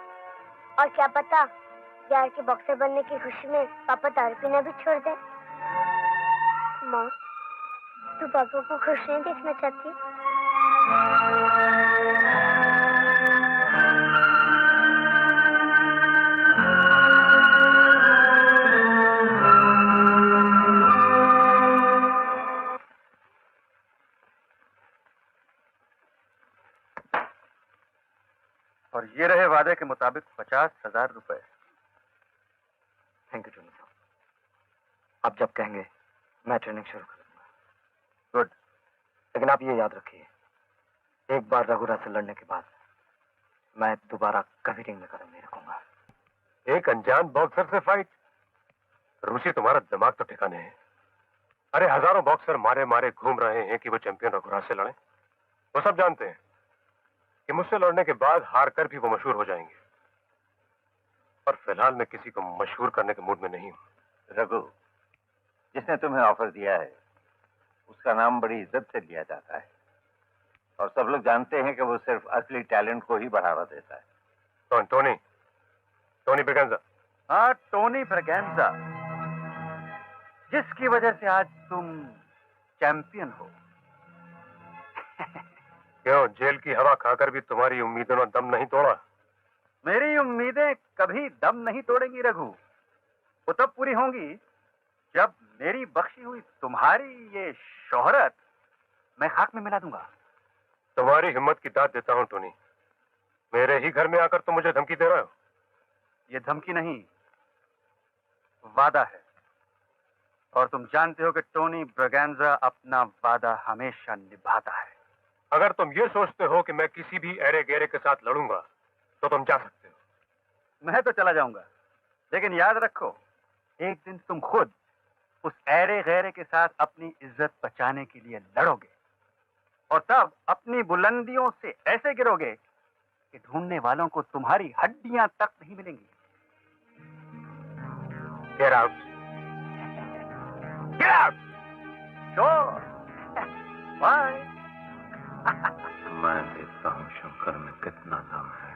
और क्या पता यार के बॉक्सर बनने की खुशी में पापा दारू पीना भी छोड़ दे। माँ, तू पापा को खुश नहीं देखना चाहती? और ये रहे वादे के मुताबिक 50,000 रुपए। थैंक यू टोनी साहब, आप जब कहेंगे मैं ट्रेनिंग शुरू कर दूंगा। गुड, लेकिन आप ये याद रखिए, एक बार रघुराज से लड़ने के बाद मैं दोबारा कभी रिंग में कदम नहीं रखूंगा। एक अनजान बॉक्सर से फाइट? रूसी, तुम्हारा दिमाग तो ठिकाने है। अरे हजारों बॉक्सर मारे मारे घूम रहे हैं कि वो चैंपियन रघुराज से लड़े। वो सब जानते हैं कि मुझसे लड़ने के बाद हार कर भी वो मशहूर हो जाएंगे, और फिलहाल मैं किसी को मशहूर करने के मूड में नहीं हूं। रघु, जिसने तुम्हें ऑफर दिया है उसका नाम बड़ी इज्जत से लिया जाता है, और सब लोग जानते हैं कि वो सिर्फ असली टैलेंट को ही बढ़ावा देता है। कौन? टोनी ब्रगैंजा। हाँ, टोनी ब्रगैंजा, जिसकी वजह से आज तुम चैंपियन हो। क्यों, जेल की हवा खाकर भी तुम्हारी उम्मीदों ने दम नहीं तोड़ा? मेरी उम्मीदें कभी दम नहीं तोड़ेंगी रघु। वो तब पूरी होंगी जब मेरी बख्शी हुई तुम्हारी ये शोहरत मैं खाक में मिला दूंगा। तुम्हारी हिम्मत की दाद देता हूं टोनी। मेरे ही घर में आकर तुम मुझे धमकी दे रहे हो। ये धमकी नहीं, वादा है। और तुम जानते हो कि टोनी ब्रगैंजा अपना वादा हमेशा निभाता है। अगर तुम ये सोचते हो कि मैं किसी भी एरे गहरे के साथ लड़ूंगा तो तुम जा सकते हो। मैं तो चला जाऊंगा, लेकिन याद रखो, एक दिन तुम खुद उस एरे गहरे के साथ अपनी इज्जत बचाने के लिए लड़ोगे, और तब अपनी बुलंदियों से ऐसे गिरोगे कि ढूंढने वालों को तुम्हारी हड्डियां तक नहीं मिलेंगी। Get out. Get out. Sure. Bye. मैं देखता हूँ शंकर में कितना दम है।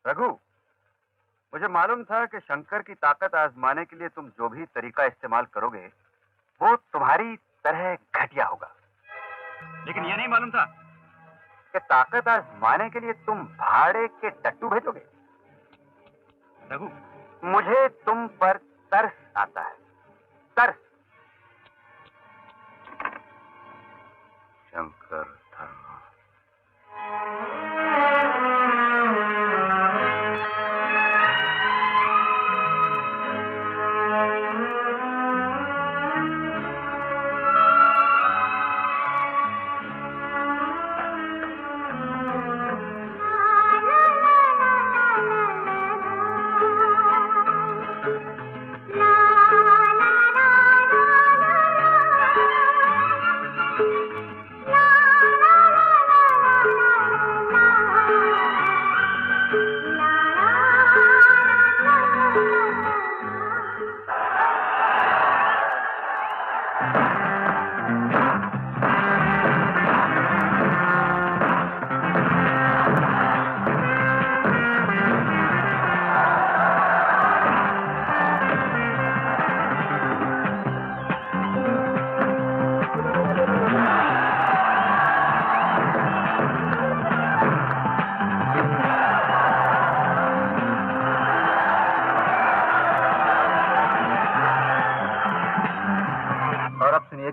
रघु, मुझे मालूम था कि शंकर की ताकत आजमाने के लिए तुम जो भी तरीका इस्तेमाल करोगे वो तुम्हारी तरह घटिया होगा, लेकिन ये नहीं मालूम था कि ताकत आजमाने के लिए तुम भाड़े के टट्टू भेजोगे। रघु, मुझे तुम पर तरस आता है, तरस। शंकर धर्मा।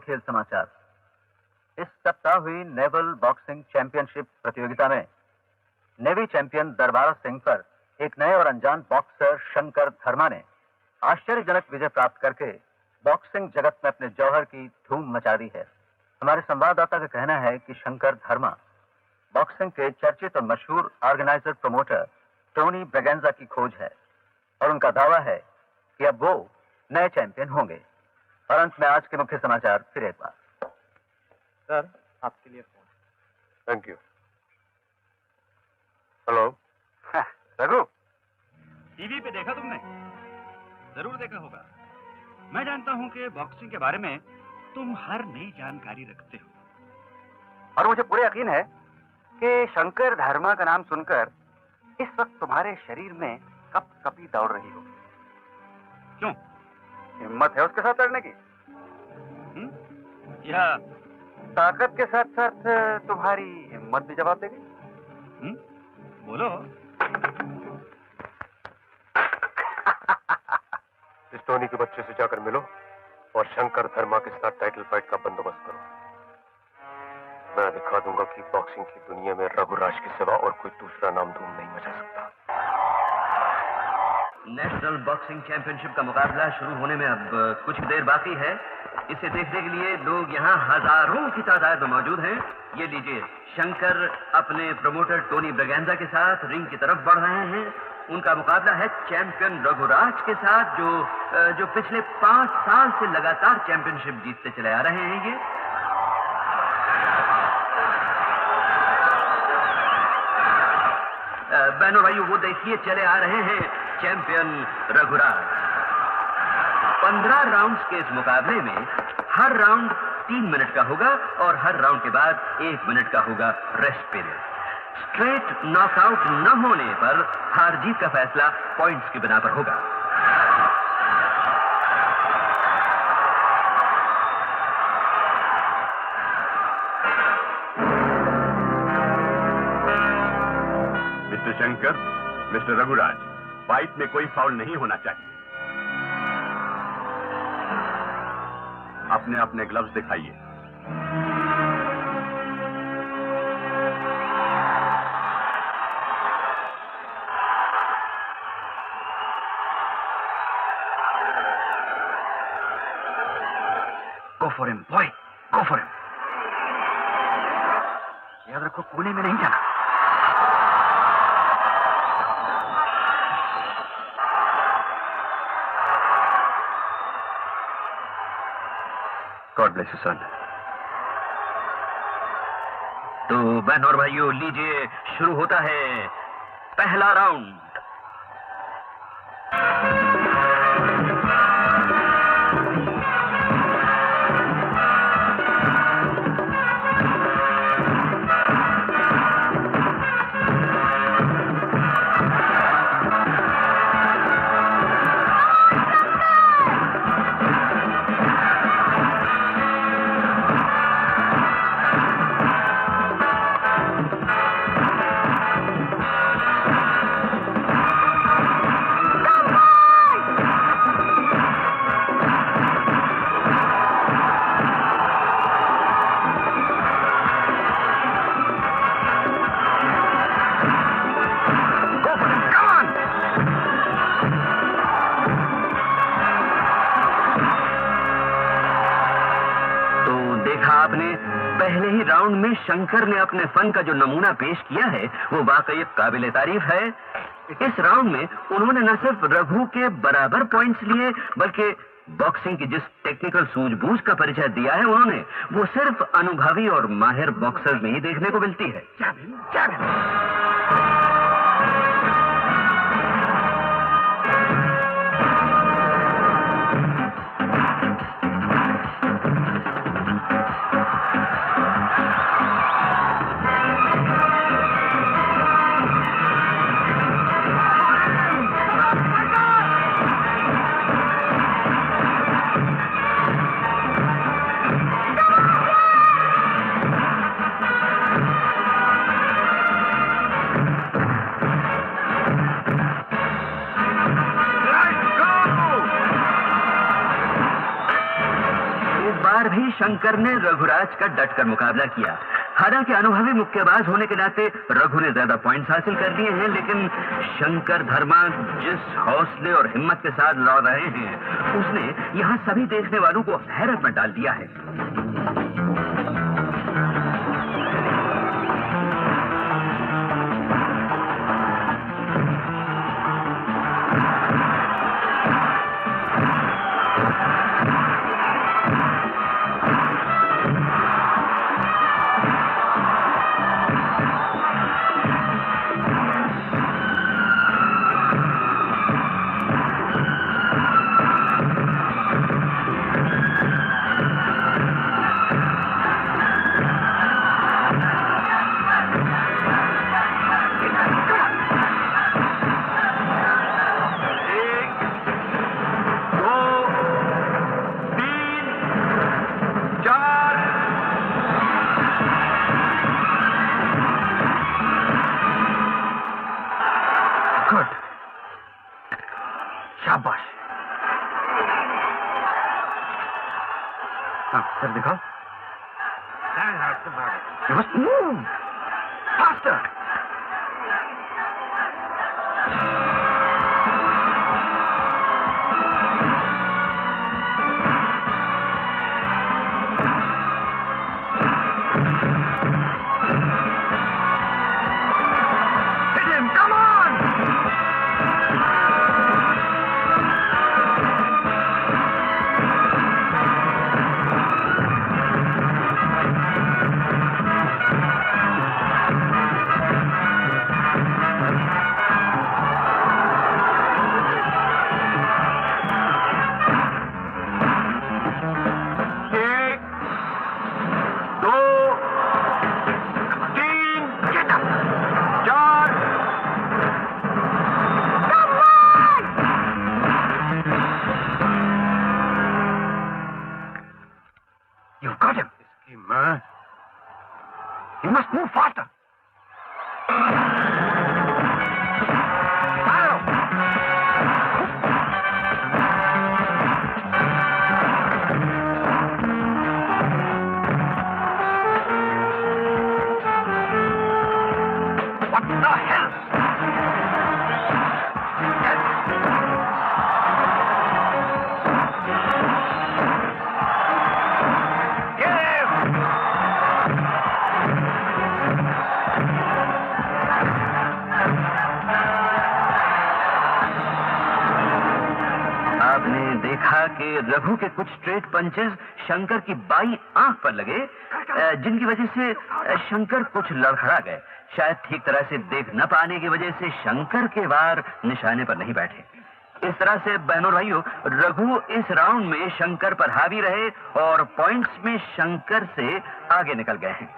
खेल समाचार। इस सप्ताह हुई नेवल बॉक्सिंग चैंपियनशिप प्रतियोगिता में नेवी चैंपियन दरबारा सिंह पर एक नए और अनजान बॉक्सर शंकर धर्मा ने आश्चर्यजनक विजय प्राप्त करके बॉक्सिंग जगत में अपने जौहर की धूम मचा दी है। हमारे संवाददाता का कहना है कि शंकर धर्मा बॉक्सिंग के चर्चित और मशहूर ऑर्गेनाइजर प्रमोटर टोनी ब्रेगेंजा की खोज है और उनका दावा है कि अब वो नए चैंपियन होंगे। और अंत में आज के मुख्य समाचार फिर एक बार। सर, आपके लिए phone. Thank you. Hello. Raghu, TV पे देखा तुमने? जरूर देखा होगा। मैं जानता हूं कि बॉक्सिंग के बारे में तुम हर नई जानकारी रखते हो और मुझे पूरा यकीन है कि शंकर धर्मा का नाम सुनकर इस वक्त तुम्हारे शरीर में कपकपी दौड़ रही हो। क्यों? हिम्मत है उसके साथ लड़ने की? या ताकत के साथ साथ तुम्हारी हिम्मत भी जवाब देगी? बोलो। इस टोनी के बच्चे से जाकर मिलो और शंकर धर्मा के साथ टाइटल फाइट का बंदोबस्त करो। मैं दिखा दूंगा कि बॉक्सिंग की दुनिया में रघुराज के सिवा और कोई दूसरा नाम धूम नहीं मचा सकता। नेशनल बॉक्सिंग चैंपियनशिप का मुकाबला शुरू होने में अब कुछ देर बाकी है। इसे देखने के लिए लोग यहाँ हजारों की तादाद में मौजूद हैं। ये लीजिए, शंकर अपने प्रमोटर टोनी ब्रेगेंजा के साथ रिंग की तरफ बढ़ रहे हैं। उनका मुकाबला है चैंपियन रघुराज के साथ, जो पिछले 5 साल से लगातार चैंपियनशिप जीतते चले आ रहे हैं। ये बहनों भाइयों, वो देखिए चले आ रहे हैं चैंपियन रघुराज। 15 राउंड्स के इस मुकाबले में हर राउंड 3 मिनट का होगा और हर राउंड के बाद 1 मिनट का होगा रेस्ट पीरियड। स्ट्रेट नॉकआउट न होने पर हार जीत का फैसला पॉइंट्स की बिना पर होगा। Mister Shankar, mister Raghuraj, fight में कोई फाउल नहीं होना चाहिए। अपने अपने ग्लव्स दिखाइए। Go for him, boy. Go for him. याद रखो, कोने में नहीं जाना। गॉड ब्लेस यू सन। तो बहन और भाइयों, लीजिए, शुरू होता है पहला राउंड। पहले ही राउंड में शंकर ने अपने फन का जो नमूना पेश किया है वो वाकई काबिले तारीफ है। इस राउंड में उन्होंने न सिर्फ रघु के बराबर पॉइंट्स लिए बल्कि बॉक्सिंग की जिस टेक्निकल सूझबूझ का परिचय दिया है उन्होंने, वो सिर्फ अनुभवी और माहिर बॉक्सर में ही देखने को मिलती है। भी शंकर ने रघुराज का डटकर मुकाबला किया। हालांकि अनुभवी मुक्केबाज होने के नाते रघु ने ज्यादा पॉइंट्स हासिल कर लिए हैं, लेकिन शंकर धर्मा जिस हौसले और हिम्मत के साथ लड़ रहे हैं उसने यहां सभी देखने वालों को हैरत में डाल दिया है। सर दिखाओ। You must move faster. Hit him! Come on! You must move faster. What the hell? Get him! Raghu के कुछ स्ट्रेट पंचेस शंकर की बाई आंख पर लगे, जिनकी वजह से शंकर कुछ लड़खड़ा गए। शायद ठीक तरह से देख न पाने की वजह से शंकर के वार निशाने पर नहीं बैठे। इस तरह से बहनों भाइयों, रघु इस राउंड में शंकर पर हावी रहे और पॉइंट्स में शंकर से आगे निकल गए हैं।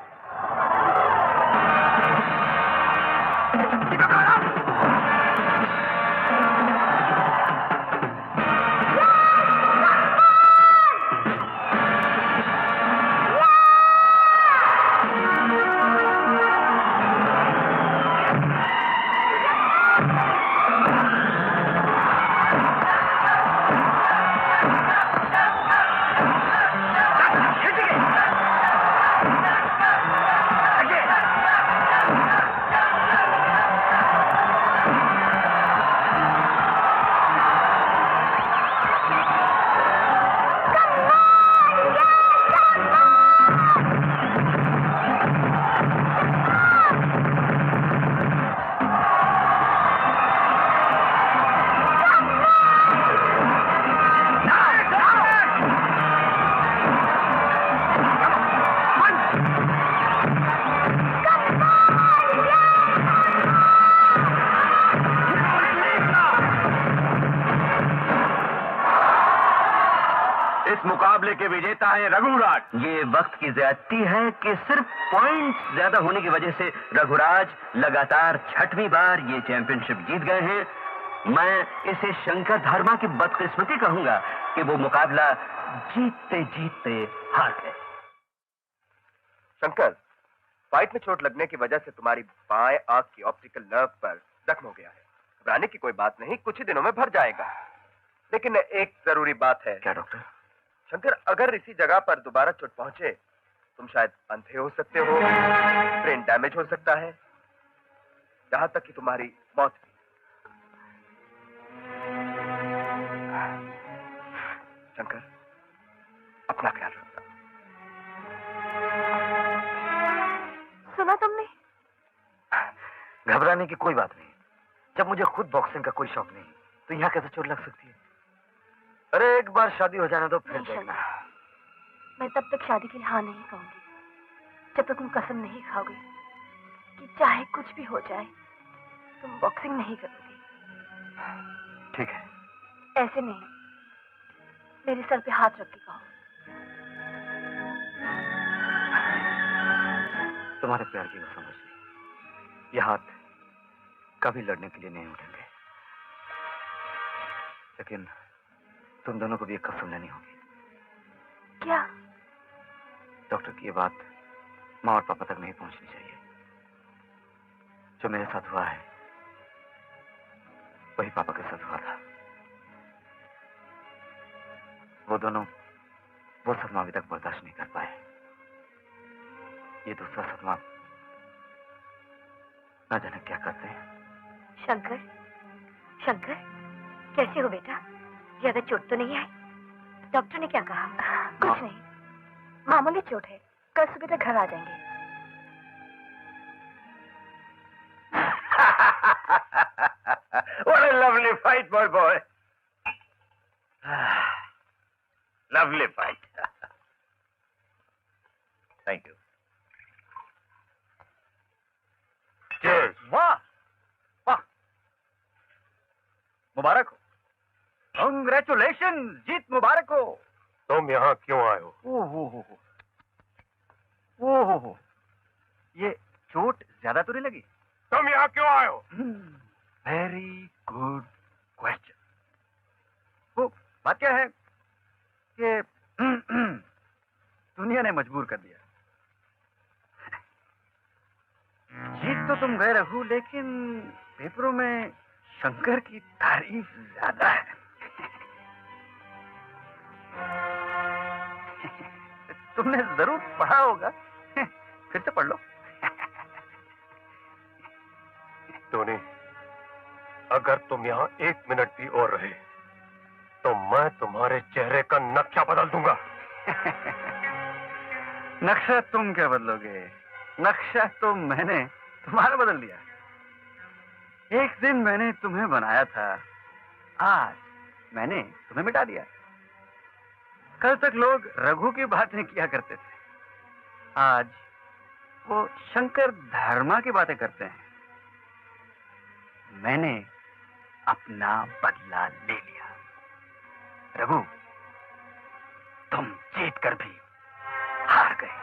मुकाबले के विजेता है रघुराज। ये वक्त की ज्यादती है कि सिर्फ पॉइंट्स ज्यादा होने की वजह से रघुराज लगातार 6वीं बार ये चैंपियनशिप जीत गए हैं। मैं इसे शंकर धर्मा की बदकिस्मती कहूंगा कि वो मुकाबला जीतते जीतते हार गए। शंकर, फाइट में चोट लगने की वजह से तुम्हारी बाएं आंख की ऑप्टिकल नर्व पर जख्म हो गया है। घबराने की कोई बात नहीं, कुछ ही दिनों में भर जाएगा। लेकिन एक जरूरी बात है। क्या डॉक्टर? शंकर, अगर इसी जगह पर दोबारा चोट पहुंचे, तुम शायद अंधे हो सकते हो, ब्रेन डैमेज हो सकता है, यहां तक कि तुम्हारी मौत भी। शंकर, अपना ख्याल रखना। सुना तुमने? घबराने की कोई बात नहीं। जब मुझे खुद बॉक्सिंग का कोई शौक नहीं, तो यहाँ कैसे चोट लग सकती है? अरे एक बार शादी हो जाने दो, फिर देखना। मैं तब तक शादी के लिए हाँ नहीं कहूंगी जब तक तुम कसम नहीं खाओगे कि चाहे कुछ भी हो जाए तुम बॉक्सिंग नहीं करोगी। ठीक है। ऐसे नहीं, मेरे सर पे हाथ रख के कहो। तुम्हारे प्यार की वो समझ नहीं, ये हाथ कभी लड़ने के लिए नहीं उठेंगे, लेकिन तुम दोनों को भी एक कसम लेनी होगी। क्या? डॉक्टर की ये बात माँ और पापा तक नहीं पहुंचनी चाहिए। जो मेरे साथ हुआ है वही पापा के साथ हुआ था। वो दोनों वो सदमा अभी तक बर्दाश्त नहीं कर पाए। ये दूसरा सदमा ना जाने क्या करते हैं। शंकर, शंकर, कैसे हो बेटा? ज्यादा चोट तो नहीं आई? डॉक्टर ने क्या कहा? कुछ नहीं, मामूली चोट है, कल सुबह तक घर आ जाएंगे। What a lovely fight, my boy. Lovely fight. Thank you. Cheers. वाह वाह, मुबारक हो। कांग्रेचुलेशन, जीत मुबारक हो। तुम यहाँ क्यों आए हो? ओहो, ये चोट ज्यादा तो नहीं लगी? तुम यहाँ क्यों आए हो? Very good question. वो बात क्या है कि दुनिया ने मजबूर कर दिया। जीत तो तुम गए रघु, लेकिन पेपरों में शंकर की तारीफ ज्यादा है। तुमने जरूर पढ़ा होगा, फिर से पढ़ लो। टोनी, अगर तुम यहाँ 1 मिनट भी और रहे तो मैं तुम्हारे चेहरे का नक्शा बदल दूंगा। नक्शा तुम क्या बदलोगे? नक्शा तो मैंने तुम्हारा बदल दिया। एक दिन मैंने तुम्हें बनाया था, आज मैंने तुम्हें मिटा दिया। कल तक लोग रघु की बातें किया करते थे, आज वो शंकर धर्मा की बातें करते हैं। मैंने अपना बदला ले लिया। रघु, तुम जीत कर भी हार गए।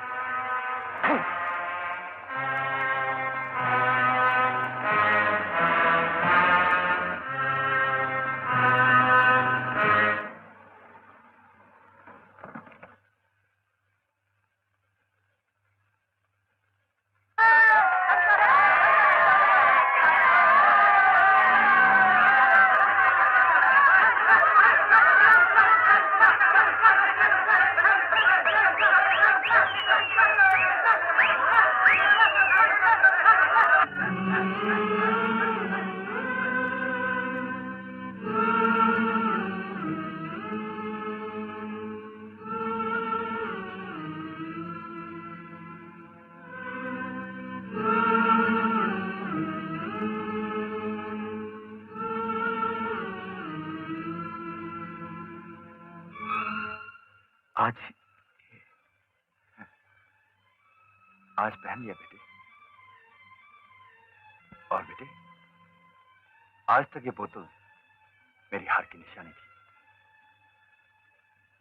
आज पहन लिया बेटे। और बेटे, आज तक ये बोतल मेरी हार की निशानी थी,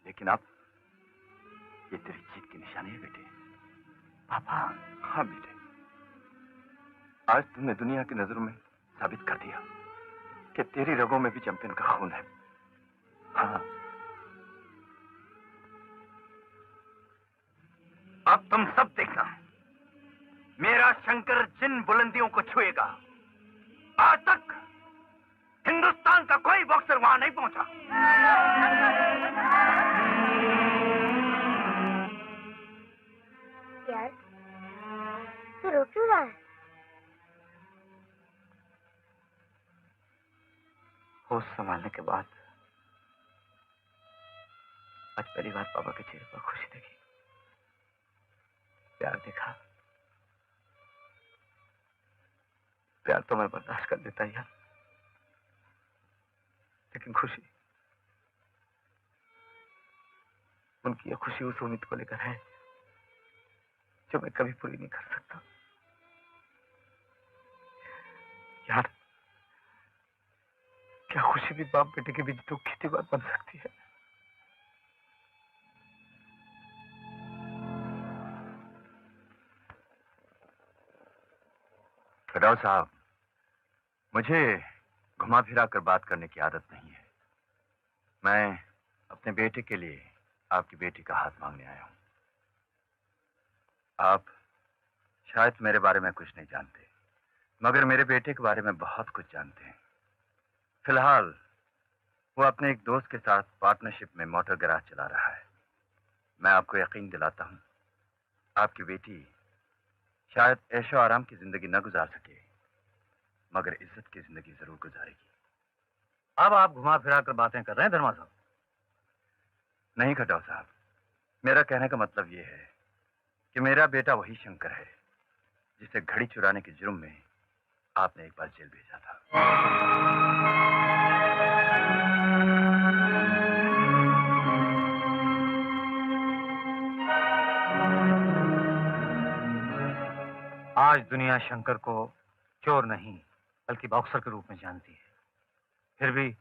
लेकिन अब ये तेरी जीत की निशानी है बेटे। पापा। हाँ बेटे, आज तुमने दुनिया की नजरों में साबित कर दिया कि तेरी रगों में भी चैंपियन का खून है। हाँ, अब तुम सब देखना, मेरा शंकर जिन बुलंदियों को छुएगा, आज तक हिंदुस्तान का कोई बॉक्सर वहां नहीं पहुंचा। यार, तू रो क्यों रहा है? होश संभालने के बाद आज पहली बार पापा के चेहरे पर खुशी देखी, प्यार देखा। प्यार तो मैं बर्दाश्त कर देता यार, लेकिन खुशी, उनकी यह खुशी उस उम्मीद को लेकर है जो मैं कभी पूरी नहीं कर सकता। यार, क्या खुशी भी बाप बेटे के बीच दुख की दीवार बन सकती है? फिरौज साहब, मुझे घुमा फिरा कर बात करने की आदत नहीं है। मैं अपने बेटे के लिए आपकी बेटी का हाथ मांगने आया हूं। आप शायद मेरे बारे में कुछ नहीं जानते, मगर मेरे बेटे के बारे में बहुत कुछ जानते हैं। फिलहाल वो अपने एक दोस्त के साथ पार्टनरशिप में मोटर गैराज चला रहा है। मैं आपको यकीन दिलाता हूं, आपकी बेटी शायद ऐशो आराम की जिंदगी न गुजार सके, मगर इज्जत की जिंदगी जरूर गुजारेगी। अब आप घुमा फिरा कर बातें कर रहे हैं धर्मा साहब। नहीं खटाव साहब, मेरा कहने का मतलब यह है कि मेरा बेटा वही शंकर है जिसे घड़ी चुराने के जुर्म में आपने एक बार जेल भेजा था। आज दुनिया शंकर को चोर नहीं बल्कि बॉक्सर के रूप में जानती है, फिर भी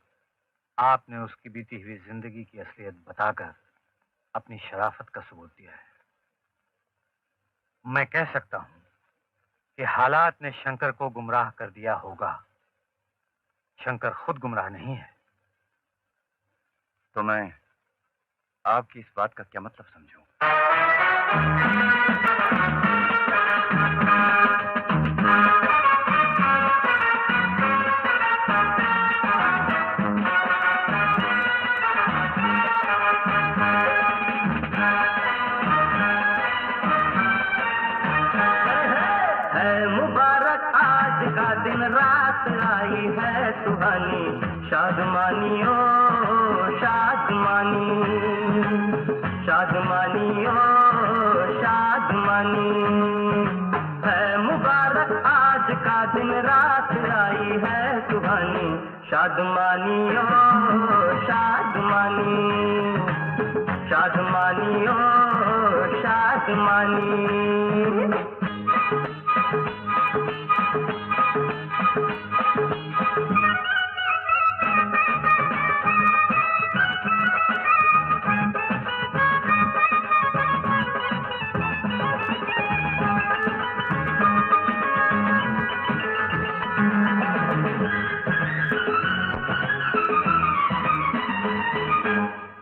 आपने उसकी बीती हुई जिंदगी की असलियत बताकर अपनी शराफत का सबूत दिया है। मैं कह सकता हूं कि हालात ने शंकर को गुमराह कर दिया होगा, शंकर खुद गुमराह नहीं है। तो मैं आपकी इस बात का क्या मतलब समझूं? दिन रात आई है सुहानी, शादमानी ओ शादमानी, शादमानी ओ शादमानी, है मुबारक आज का दिन रात आई है सुहानी, शादमानी ओ शादमानी। शादमानी ओ शादमानी।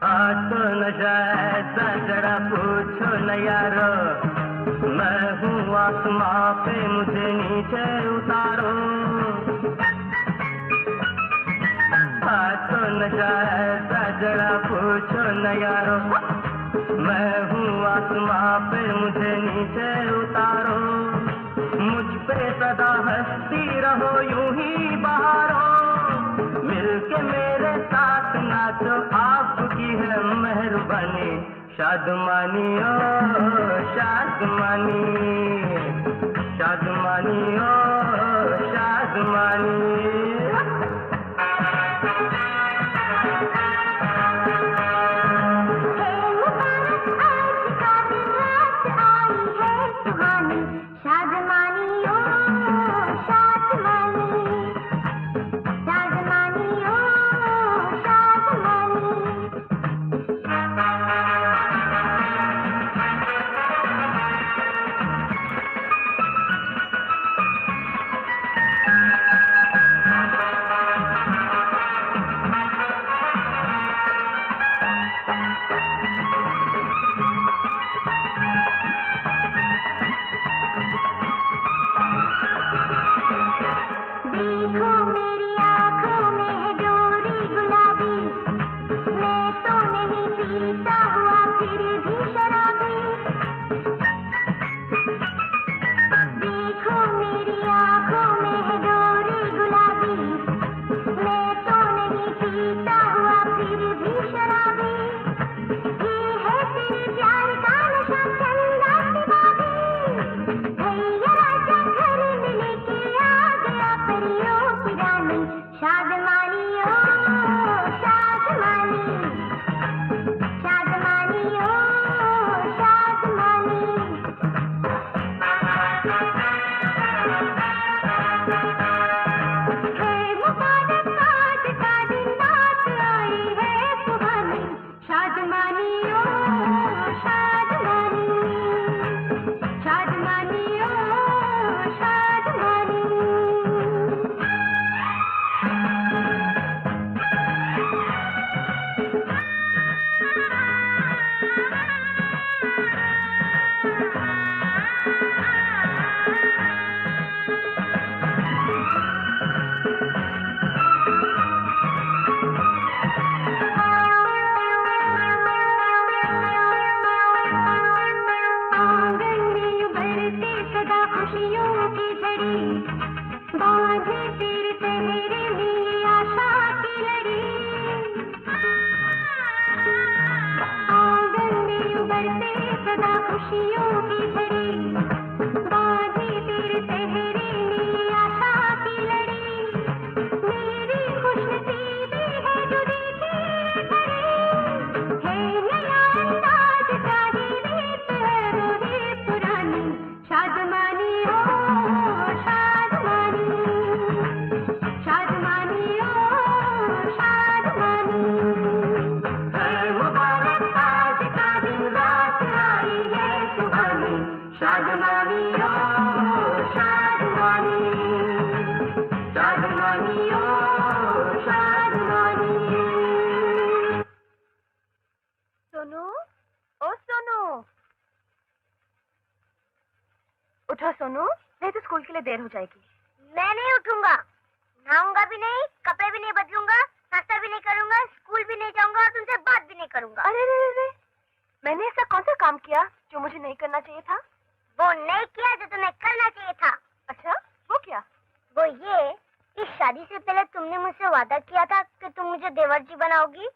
आज तो नशा ऐसा जरा पूछो न यारो, मैं हूँ आसमां पे मुझे नीचे उतारो। आज तो नशा ऐसा जरा पूछो न यारो, मैं हूँ आसमां पे मुझे नीचे उतारो। मुझ पे सदा हंसती रहो यूं ही बहारो, मिलके मेरे साथ नाचो आपकी है मेहरबानी। शादमानी ओ शादमानी, शादमानी ओ शादमानी। उठो सोनू, नहीं तो स्कूल के लिए देर हो जाएगी। मैं नहीं उठूंगा, नहाऊंगा भी नहीं, कपड़े भी नहीं बदलूंगा, नाश्ता भी नहीं करूंगा, स्कूल भी नहीं जाऊंगा और तुमसे बात भी नहीं करूंगा। अरे रे रे रे, मैंने ऐसा कौन सा काम किया जो मुझे नहीं करना चाहिए था? वो नहीं किया जो तुम्हें करना चाहिए था। अच्छा, वो क्या? वो ये कि शादी से पहले तुमने मुझसे वादा किया था कि तुम मुझे देवर जी बनाओगी।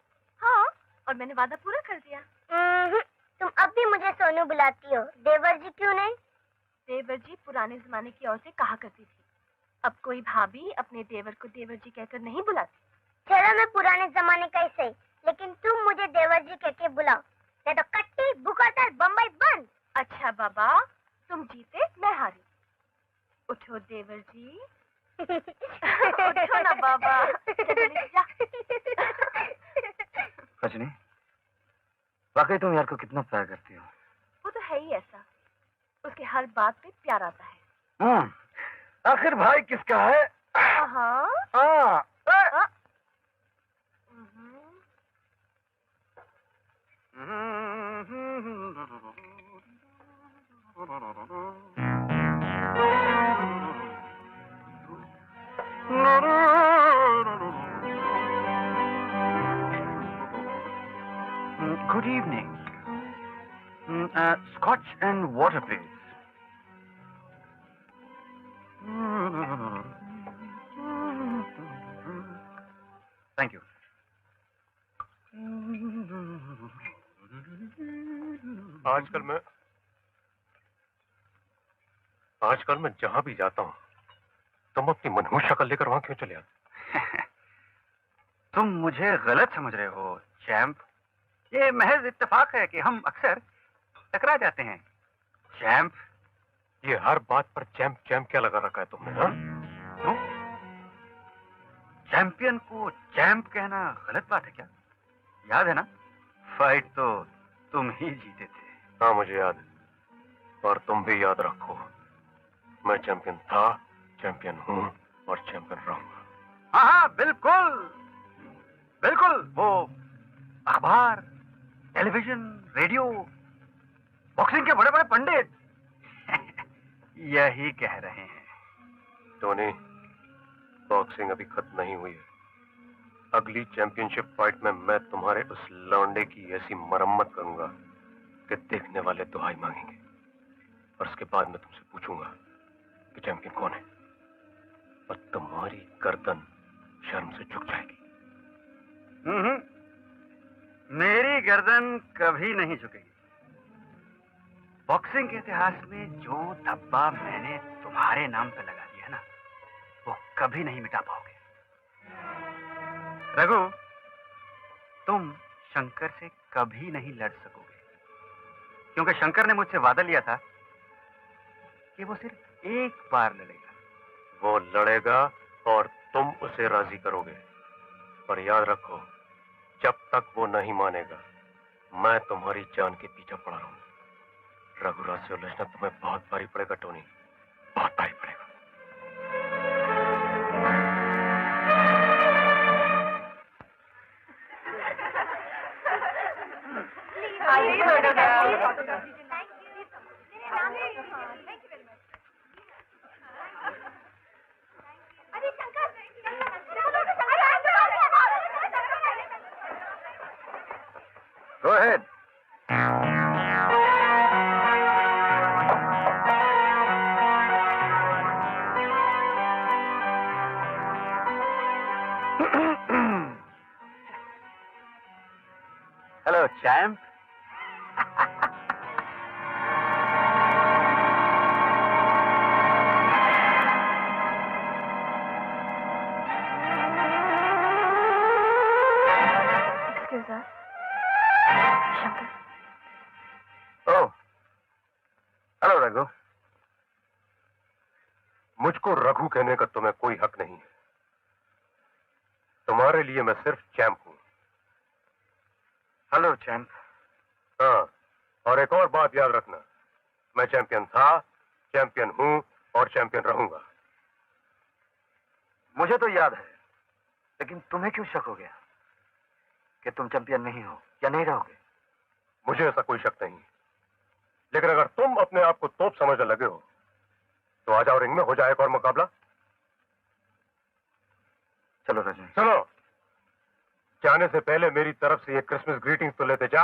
हाँ, और मैंने वादा पूरा कर दिया। तुम अब भी मुझे सोनू बुलाती हो, देवर जी क्यों नहीं? देवर जी पुराने जमाने की औरतें कहा करती थी, अब कोई भाभी अपने देवर को देवर जी कहकर नहीं बुलाती। चलो मैं पुराने जमाने का ही सही, लेकिन तुम मुझे देवर जी कहकर बुलाओ। या तो कट्टी बुकातर बम्बई बंद। अच्छा बाबा, तुम जीते मैं हारी। उठो देवर जी। उठो ना बाबा। जा। रजनी, वाकई तुम यार को कितना प्यार करती हो। वो तो है ही ऐसा, उसके हर बात पे प्यार आता है। आखिर भाई किसका है? हाँ। Good evening. Scotch and water, please. Thank you. आजकल मैं जहां भी जाता हूं तुम अपनी मनहूस शक्ल लेकर वहां क्यों चले आते? तुम मुझे गलत समझ रहे हो चैंप। ये महज इत्तेफाक है कि हम अक्सर टकरा जाते हैं चैंप। ये हर बात पर चैंप चैंप क्या लगा रखा है तुमने? हाँ? क्यों? चैंपियन को चैंप कहना गलत बात है क्या? याद है ना, फाइट तो तुम ही जीते थे। हाँ मुझे याद है, और तुम भी याद रखो, मैं चैंपियन था, चैंपियन हूँ और चैंपियन रहूंगा। हाँ हाँ बिल्कुल बिल्कुल। वो अखबार, टेलीविजन, रेडियो, बॉक्सिंग के बड़े बड़े पंडित यही कह रहे हैं। टोनी, बॉक्सिंग अभी खत्म नहीं हुई है। अगली चैंपियनशिप फाइट में मैं तुम्हारे उस लौंडे की ऐसी मरम्मत करूंगा कि देखने वाले दुहाई मांगेंगे, और उसके बाद मैं तुमसे पूछूंगा कि चैंपियन कौन है, और तुम्हारी गर्दन शर्म से झुक जाएगी। मेरी गर्दन कभी नहीं झुकेगी। बॉक्सिंग के इतिहास में जो धब्बा मैंने तुम्हारे नाम पे लगा दिया ना, वो कभी नहीं मिटा पाओगे। रघु, तुम शंकर से कभी नहीं लड़ सकोगे, क्योंकि शंकर ने मुझसे वादा लिया था कि वो सिर्फ एक बार लड़ेगा। वो लड़ेगा और तुम उसे राजी करोगे, पर याद रखो, जब तक वो नहीं मानेगा मैं तुम्हारी जान के पीछे पड़ा रहूंगा। रघुराज से उलझना तुम्हें बहुत भारी पड़ेगा टोनी, बहुत भारी पड़ेगा। Go ahead. Hello, champ. Excuse us. Shankar. Oh. Hello, Raghu. मुझको रघु कहने का तुम्हें कोई हक नहीं है। तुम्हारे लिए मैं सिर्फ चैंप हूं। Hello champ. हाँ, और एक और बात याद रखना, मैं चैंपियन था, चैंपियन हूं और चैंपियन रहूंगा। मुझे तो याद है, लेकिन तुम्हें क्यों शक हो गया कि तुम चैंपियन नहीं हो या नहीं रहोगे? मुझे ऐसा कोई शक नहीं, लेकिन अगर तुम अपने आप को तोप समझने लगे हो तो आ जाओ, रिंग में हो जाए एक और मुकाबला। चलो रजनी। चलो। जाने से पहले मेरी तरफ से ये क्रिसमस ग्रीटिंग्स तो लेते जा।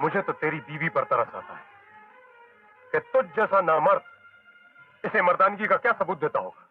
मुझे तो तेरी बीवी पर तरस आता है कि तुझ जैसा नामर्द इसे मर्दानगी का क्या सबूत देता होगा।